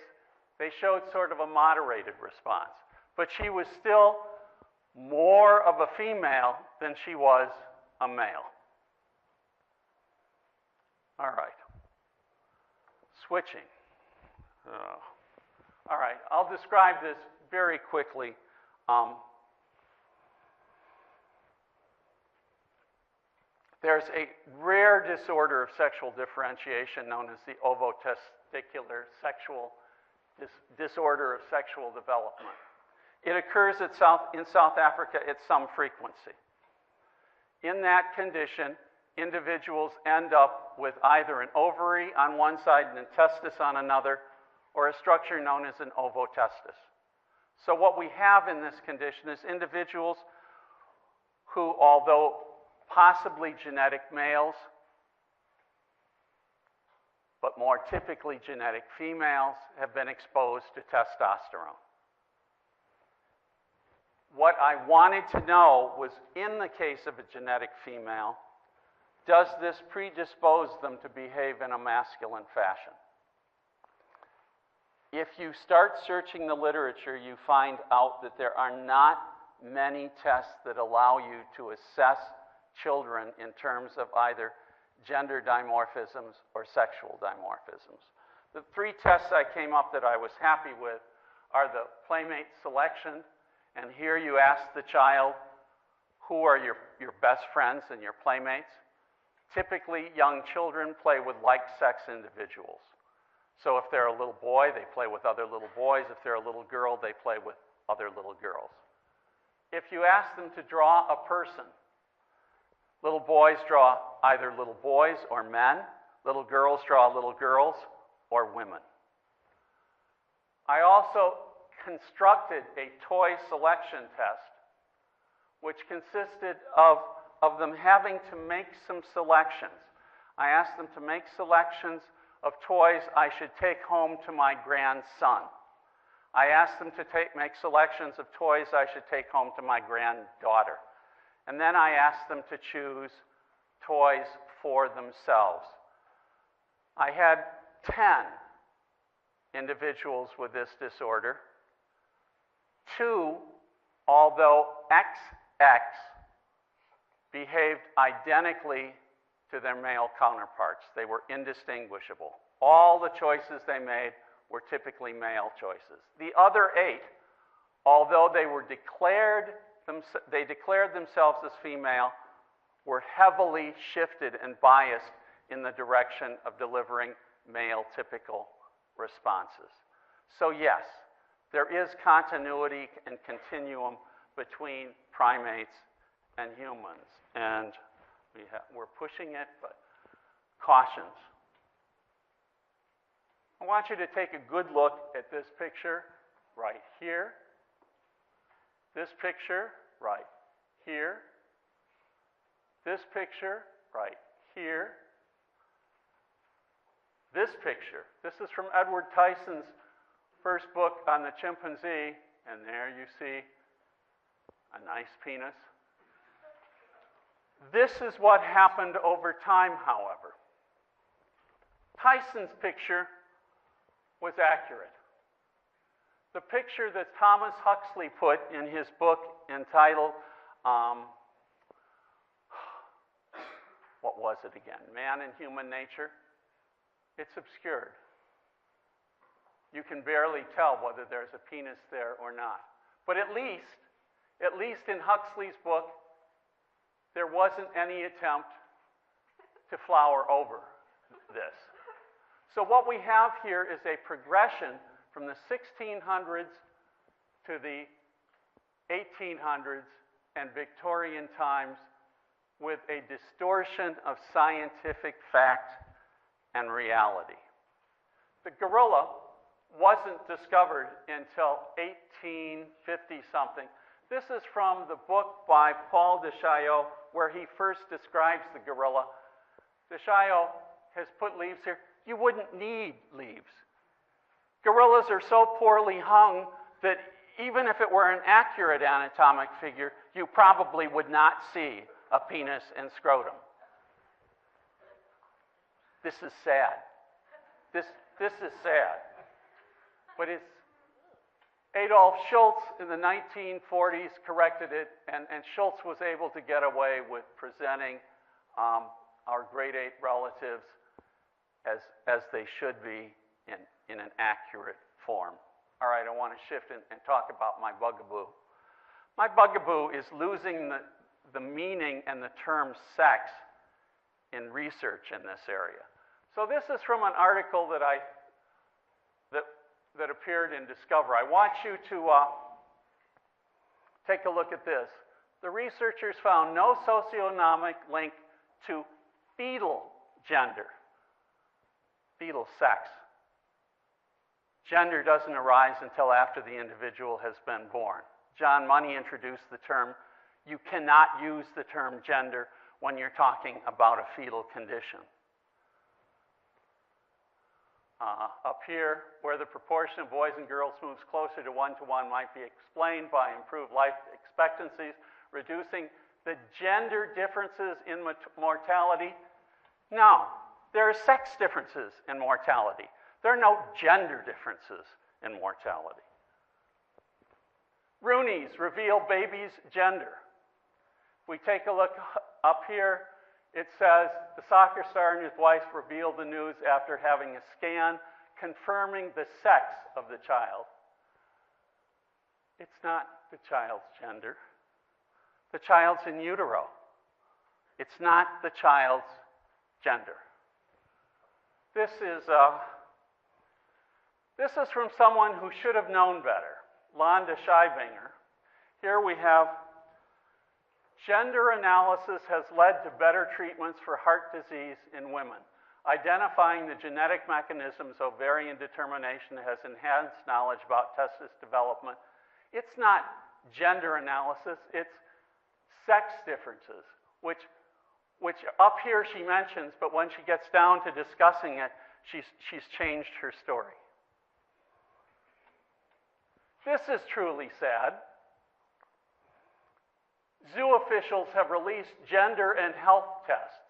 they showed sort of a moderated response, but she was still more of a female than she was a male. All right. Switching. All right, I'll describe this very quickly. There's a rare disorder of sexual differentiation known as the ovotesticular sexual disorder of sexual development. It occurs in South Africa at some frequency. In that condition, individuals end up with either an ovary on one side and a testis on another, or a structure known as an ovotestis. So what we have in this condition is individuals who, although possibly genetic males, but more typically genetic females, have been exposed to testosterone. What I wanted to know was, in the case of a genetic female, does this predispose them to behave in a masculine fashion? If you start searching the literature, you find out that there are not many tests that allow you to assess children in terms of either gender dimorphisms or sexual dimorphisms. The three tests I came up that I was happy with are the playmate selection, and here you ask the child, who are your best friends and your playmates? Typically, young children play with like-sex individuals. So if they're a little boy, they play with other little boys. If they're a little girl, they play with other little girls. If you ask them to draw a person, little boys draw either little boys or men. Little girls draw little girls or women. I also constructed a toy selection test, which consisted of them having to make some selections. I asked them to make selections of toys I should take home to my grandson. I asked them to make selections of toys I should take home to my granddaughter. And then I asked them to choose toys for themselves. I had 10 individuals with this disorder. 2, although XX, behaved identically to their male counterparts. They were indistinguishable. All the choices they made were typically male choices. The other 8, although they declared themselves as female, were heavily shifted and biased in the direction of delivering male typical responses. So yes, there is continuity and continuum between primates and humans, and we're pushing it, but cautions. I want you to take a good look at this picture right here, this picture right here, this picture right here, this picture. This is from Edward Tyson's first book on the chimpanzee, and there you see a nice penis. This is what happened over time, however. Tyson's picture was accurate. The picture that Thomas Huxley put in his book entitled, what was it again? Man and Human Nature. It's obscured. You can barely tell whether there's a penis there or not. But at least in Huxley's book, there wasn't any attempt to flower over this. So what we have here is a progression from the 1600s to the 1800s and Victorian times with a distortion of scientific fact and reality. The gorilla wasn't discovered until 1850-something. This is from the book by Paul de Chaillot, where he first describes the gorilla. De Chaillot has put leaves here. You wouldn't need leaves. Gorillas are so poorly hung that even if it were an accurate anatomic figure, you probably would not see a penis and scrotum. This is sad. This is sad. But it's Adolf Schultz in the 1940s corrected it, and Schultz was able to get away with presenting our grade 8 relatives as they should be in an accurate form. All right, I want to shift and talk about my bugaboo. My bugaboo is losing the meaning and the term sex in research in this area. So this is from an article that appeared in Discover. I want you to take a look at this. The researchers found no socioeconomic link to fetal gender, fetal sex. Gender doesn't arise until after the individual has been born. John Money introduced the term. You cannot use the term gender when you're talking about a fetal condition. Up here, where the proportion of boys and girls moves closer to 1-to-1 might be explained by improved life expectancies, reducing the gender differences in mortality. No, there are sex differences in mortality. There are no gender differences in mortality. Rooney's reveal baby's gender. If we take a look up here, it says the soccer star and his wife revealed the news after having a scan confirming the sex of the child. It's not the child's gender. The child's in utero. It's not the child's gender. This is from someone who should have known better, Londa Scheibinger. Here we have, gender analysis has led to better treatments for heart disease in women. Identifying the genetic mechanisms of ovarian determination has enhanced knowledge about testis development. It's not gender analysis, it's sex differences, which up here she mentions, but when she gets down to discussing it, she's changed her story. This is truly sad. Zoo officials have released gender and health tests.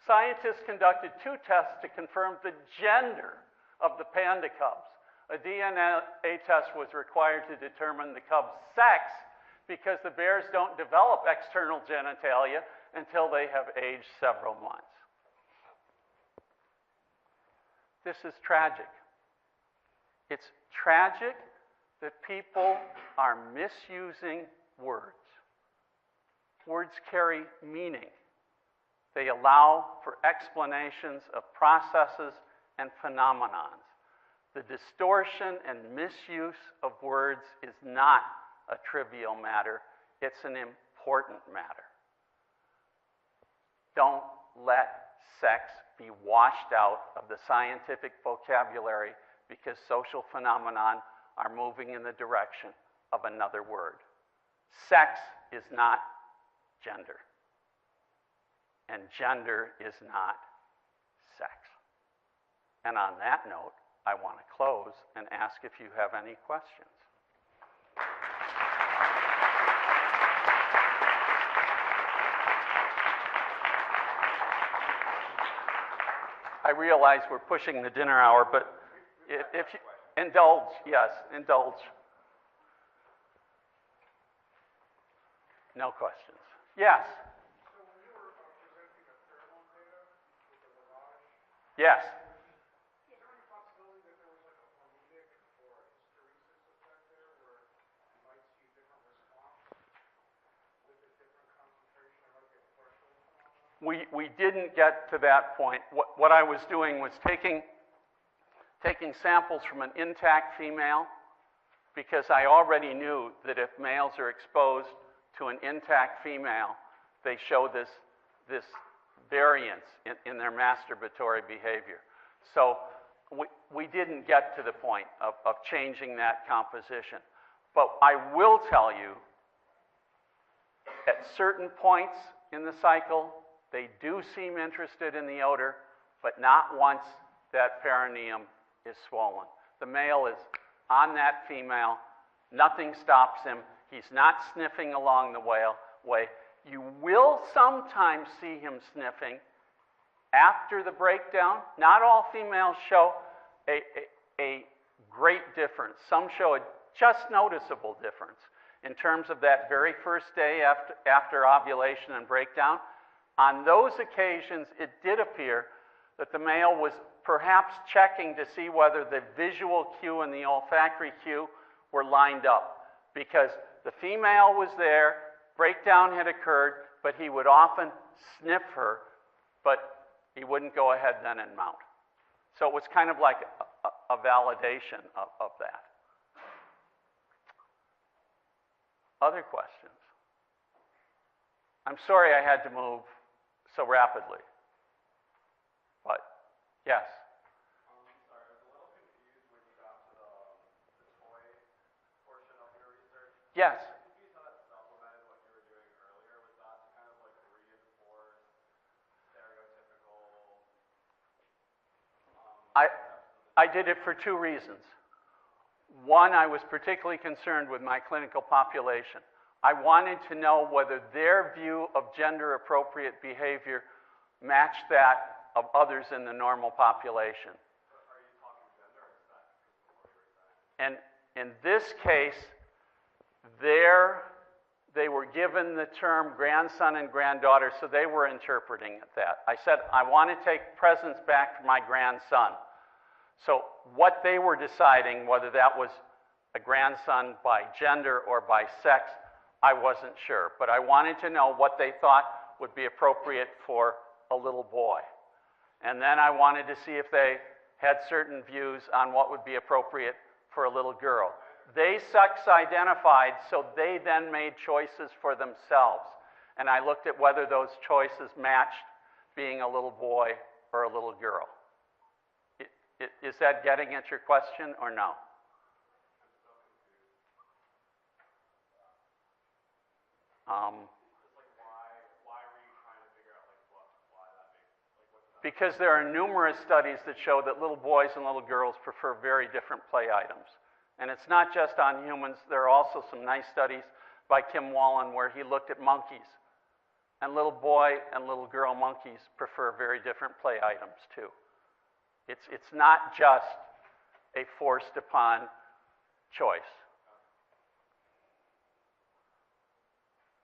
Scientists conducted 2 tests to confirm the gender of the panda cubs. A DNA test was required to determine the cub's sex because the bears don't develop external genitalia until they have aged several months. This is tragic. It's tragic that people are misusing words. Words carry meaning. They allow for explanations of processes and phenomenons. The distortion and misuse of words is not a trivial matter. It's an important matter. Don't let sex be washed out of the scientific vocabulary because social phenomenon are moving in the direction of another word. Sex is not gender. And gender is not sex. And on that note, I want to close and ask if you have any questions. I realize we're pushing the dinner hour, but if you indulge, yes, indulge. No questions. Yes. Yes. Is there any possibility that there was like a hormonic or a hysteresis effect there where you might see different response with a different concentration or like a threshold phenomenon? We didn't get to that point. What I was doing was taking samples from an intact female because I already knew that if males are exposed to an intact female, they show this variance in their masturbatory behavior. So we didn't get to the point of changing that composition. But I will tell you, at certain points in the cycle, they do seem interested in the odor, but not once that perineum is swollen. The male is on that female, nothing stops him, he's not sniffing along the way. You will sometimes see him sniffing after the breakdown. Not all females show a great difference. Some show a just noticeable difference in terms of that very first day after ovulation and breakdown. On those occasions, it did appear that the male was perhaps checking to see whether the visual cue and the olfactory cue were lined up, because the female was there, breakdown had occurred, but he would often sniff her, but he wouldn't go ahead then and mount. So it was kind of like a validation of that. Other questions? I'm sorry I had to move so rapidly, but yes. Sorry, I was a little confused when you got to the toy portion of your research. Yes. I did it for 2 reasons. One, I was particularly concerned with my clinical population. I wanted to know whether their view of gender-appropriate behavior matched that of others in the normal population. Are you talking gender or sex? And in this case, they were given the term grandson and granddaughter, so they were interpreting it that. I said, I want to take presents back for my grandson. So what they were deciding, whether that was a grandson by gender or by sex, I wasn't sure. But I wanted to know what they thought would be appropriate for a little boy. And then I wanted to see if they had certain views on what would be appropriate for a little girl. They sex-identified, so they then made choices for themselves. And I looked at whether those choices matched being a little boy or a little girl. Is that getting at your question or no? Because there are numerous studies that show that little boys and little girls prefer very different play items. And it's not just on humans. There are also some nice studies by Kim Wallen where he looked at monkeys. And little boy and little girl monkeys prefer very different play items too. It's not just a forced upon choice.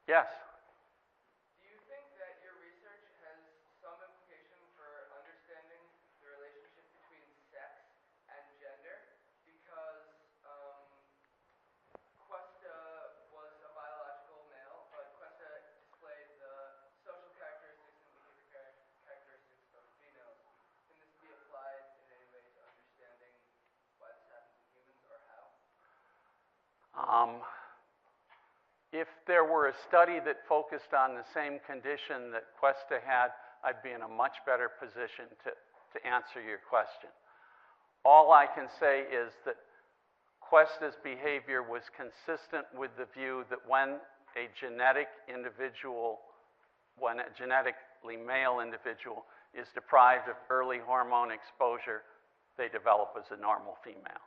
Yes? Do you think that your research has some implication for understanding the relationship between sex and gender? Because Questa was a biological male, but Questa displayed the social characteristics and behavior characteristics of females. Can this be applied in any way to understanding why this happens in humans or how? If there were a study that focused on the same condition that Questa had, I'd be in a much better position to answer your question. All I can say is that Questa's behavior was consistent with the view that when a genetically male individual is deprived of early hormone exposure, they develop as a normal female.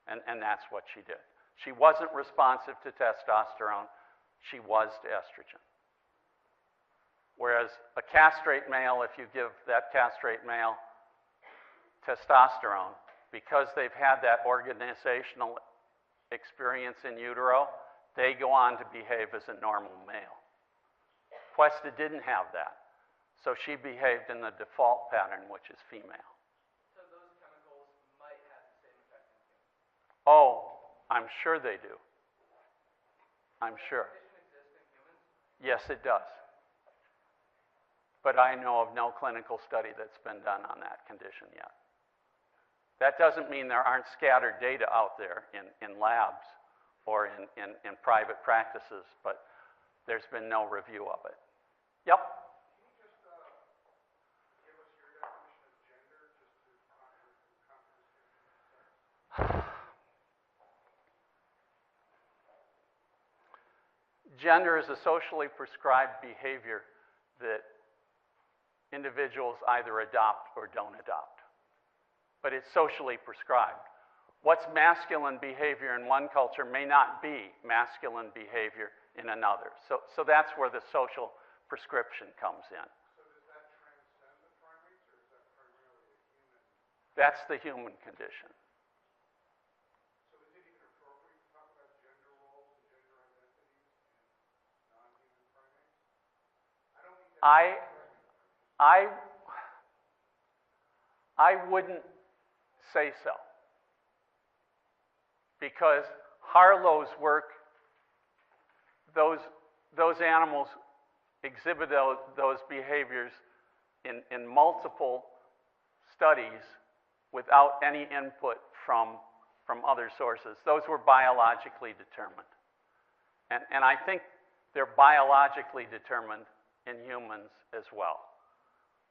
And that's what she did. She wasn't responsive to testosterone. She was to estrogen. Whereas a castrate male, if you give that castrate male testosterone, because they've had that organizational experience in utero, they go on to behave as a normal male. Questa didn't have that. So she behaved in the default pattern, which is female. So those chemicals might have the same effect in humans? Oh, I'm sure they do. I'm sure. Does that condition exist in humans? Yes, it does. But I know of no clinical study that's been done on that condition yet. That doesn't mean there aren't scattered data out there in labs or in private practices, but there's been no review of it. Yep. Can you just give us your definition of gender, just to contradict sex? Gender is a socially prescribed behavior that individuals either adopt or don't adopt. But it's socially prescribed. What's masculine behavior in one culture may not be masculine behavior in another. So that's where the social prescription comes in. So does that transcend the primates, or is that primarily a human? That's the human condition. So is it even appropriate to talk about gender roles and gender identities in non-human primates? I don't mean that. I wouldn't say so. Because Harlow's work, those animals exhibit those behaviors in multiple studies without any input from other sources. Those were biologically determined. And I think they're biologically determined in humans as well.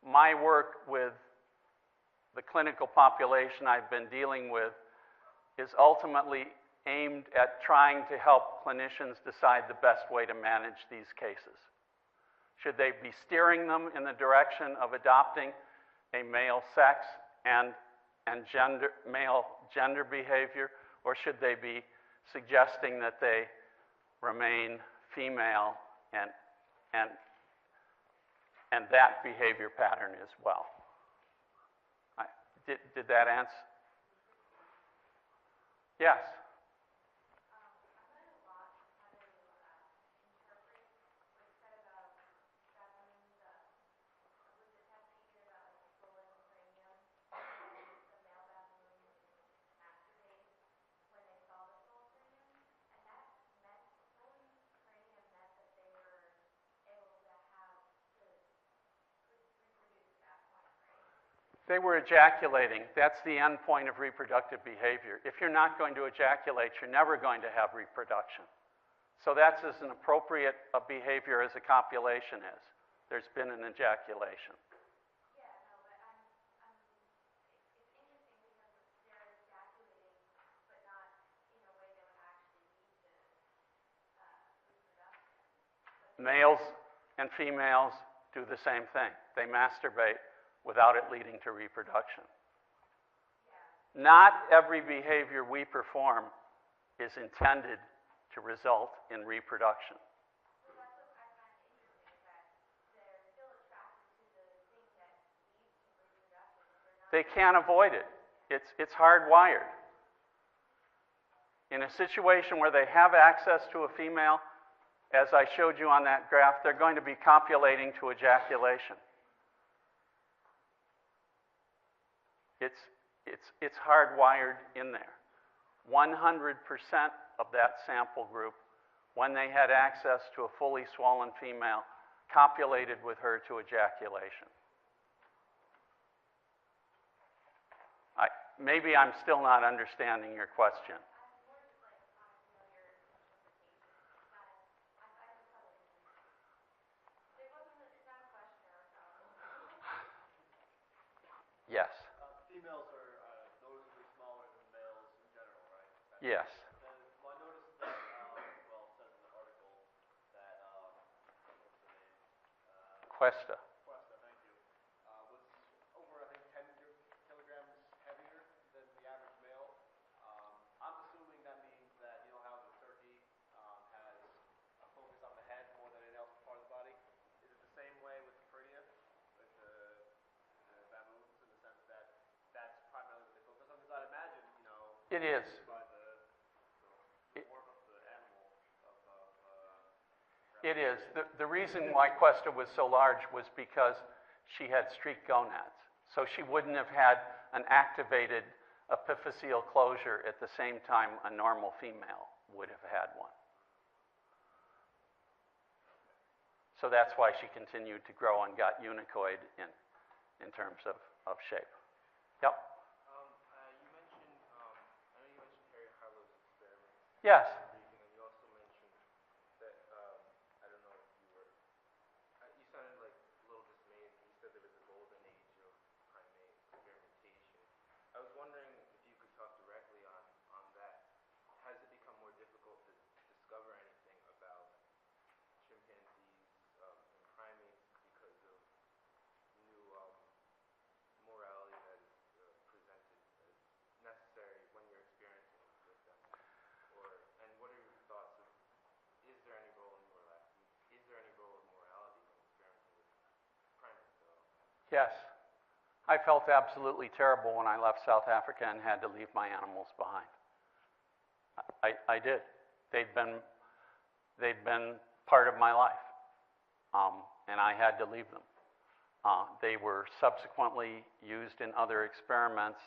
My work with the clinical population I've been dealing with is ultimately aimed at trying to help clinicians decide the best way to manage these cases. Should they be steering them in the direction of adopting a male sex and male gender behavior, or should they be suggesting that they remain female and that behavior pattern as well? Did that answer? Yes. They were ejaculating. That's the end point of reproductive behavior. If you're not going to ejaculate, you're never going to have reproduction. So that's as an appropriate a behavior as a copulation is. There's been an ejaculation. Yeah, no, but it's interesting because they're ejaculating, but not in a way that would actually lead to reproduction. Males and females do the same thing. They masturbate without it leading to reproduction. Yeah. Not every behavior we perform is intended to result in reproduction. Well, that's what I find interesting is that they're still attracted to the thing that leads to reproduction. They're not. They can't avoid it. It's hardwired. In a situation where they have access to a female, as I showed you on that graph, they're going to be copulating to ejaculation. It's hardwired in there. 100% of that sample group, when they had access to a fully swollen female, copulated with her to ejaculation. Maybe I'm still not understanding your question. I'm more just like on a familiar interpretation. It's not a question or a problem. Yes. Females are noticeably smaller than males in general, right? Yes. Well, I noticed that, well, it says in the article that, what's her name? Cuesta. Cuesta, thank you. Was over, I think, 10 kilograms heavier than the average male. I'm assuming that means that, you know how the turkey has a focus on the head more than anything else part of the body? Is it the same way with the Prinia, with the baboons, in the sense that that's primarily what they focus on? Because I'd imagine, you know, It is. by the form of the animal, It is. The reason why Cuesta was so large was because she had streaked gonads. So she wouldn't have had an activated epiphyseal closure at the same time a normal female would have had one. So that's why she continued to grow and got unicoid in terms of shape. Yep. You mentioned, I know you mentioned Harry Harlow's experiments. Yes. And you also mentioned that, I don't know if you were, you sounded like a little dismayed. You said there was a golden age of primate experimentation. I was wondering if you could talk directly on that. Has it become more difficult to discover anything about chimpanzees and primates because of new morality that is presented as necessary when you're experiencing with them? And what are your thoughts of, is there any role in morality? Is there any role in morality when experimenting with primates at all? Yes. I felt absolutely terrible when I left South Africa and had to leave my animals behind. I did. They'd been part of my life, and I had to leave them. They were subsequently used in other experiments,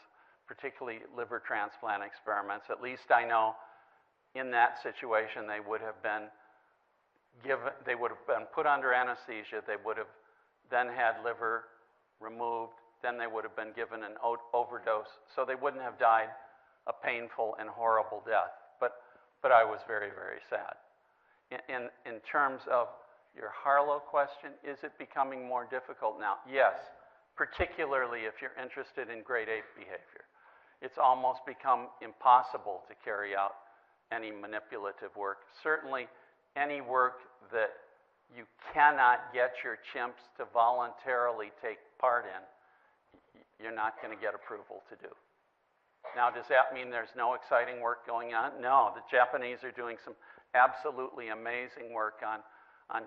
particularly liver transplant experiments. At least I know in that situation they would have been put under anesthesia. They would have then had liver removed. Then they would have been given an overdose. So they wouldn't have died a painful and horrible death. But I was very, very sad. In terms of your Harlow question, is it becoming more difficult now? Yes, particularly if you're interested in grade ape behavior. It's almost become impossible to carry out any manipulative work. Certainly, any work that you cannot get your chimps to voluntarily take part in, you're not going to get approval to do. Now, does that mean there's no exciting work going on? No, the Japanese are doing some absolutely amazing work on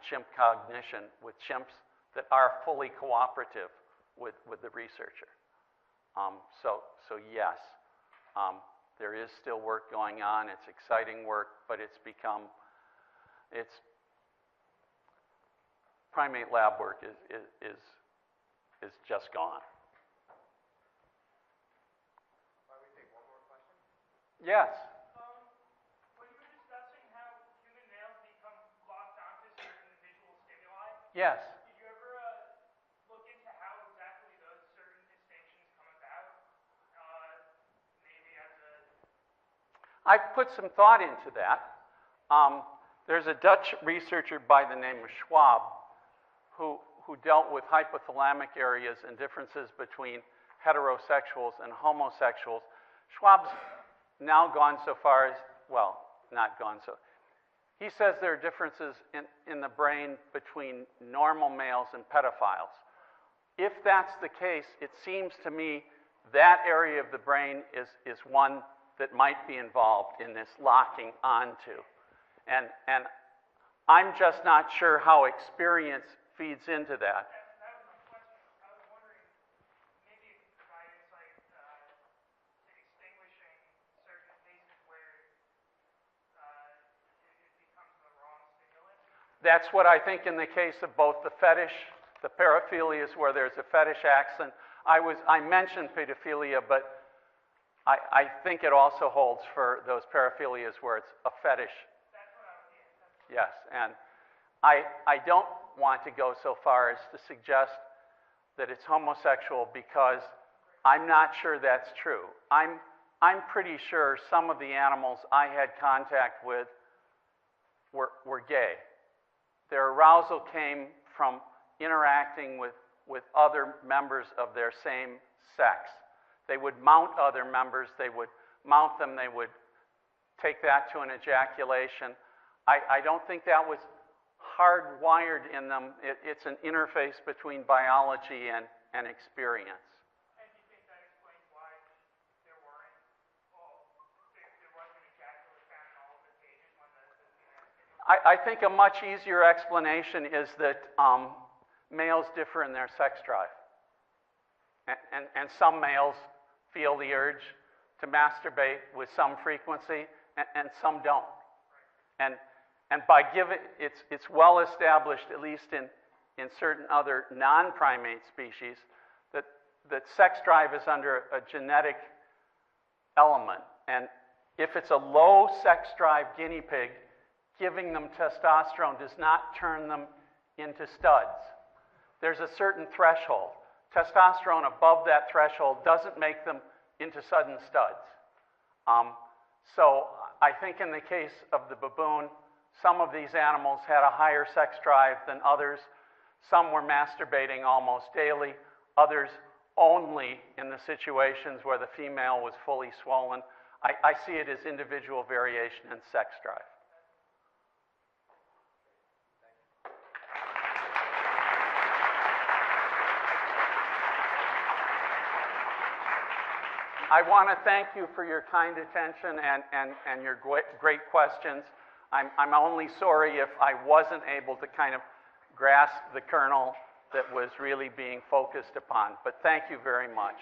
chimp cognition with chimps that are fully cooperative with the researcher. So yes, there is still work going on. It's exciting work, but primate lab work is just gone. Why don't we take one more question? Yes. When you were discussing how human males become locked onto certain visual stimuli, Yes. did you ever look into how exactly those certain distinctions I've put some thought into that. There's a Dutch researcher by the name of Schwab who dealt with hypothalamic areas and differences between heterosexuals and homosexuals. Schwab's now gone so far as, well, not gone so. He says there are differences in the brain between normal males and pedophiles. If that's the case, it seems to me that area of the brain is one that might be involved in this locking onto. And I'm just not sure how experience feeds into that. That was my question. I was wondering, maybe you could provide insight to extinguishing certain cases where it becomes the wrong stimulant. That's what I think in the case of both the fetish, the paraphilias where there's a fetish accent. I mentioned pedophilia, but I think it also holds for those paraphilias where it's a fetish. That's what I was getting. Yes, and I don't want to go so far as to suggest that it's homosexual because I'm not sure that's true. I'm pretty sure some of the animals I had contact with were gay. Their arousal came from interacting with other members of their same sex. They would mount other members, they would mount them, they would take that to an ejaculation. I don't think that was hardwired in them. It's an interface between biology and experience. And do you think that explains why there weren't, there wasn't ejaculate found in all of the cages when the females? I think a much easier explanation is that males differ in their sex drive. And some males feel the urge to masturbate with some frequency, and some don't. And by giving, it's well established, at least in certain other non-primate species, that sex drive is under a genetic element. And if it's a low sex drive guinea pig, giving them testosterone does not turn them into studs. There's a certain threshold. Testosterone above that threshold doesn't make them into sudden studs. So I think in the case of the baboon, some of these animals had a higher sex drive than others. Some were masturbating almost daily, others only in the situations where the female was fully swollen. I see it as individual variation in sex drive. I want to thank you for your kind attention and your great questions. I'm only sorry if I wasn't able to kind of grasp the kernel that was really being focused upon, but thank you very much.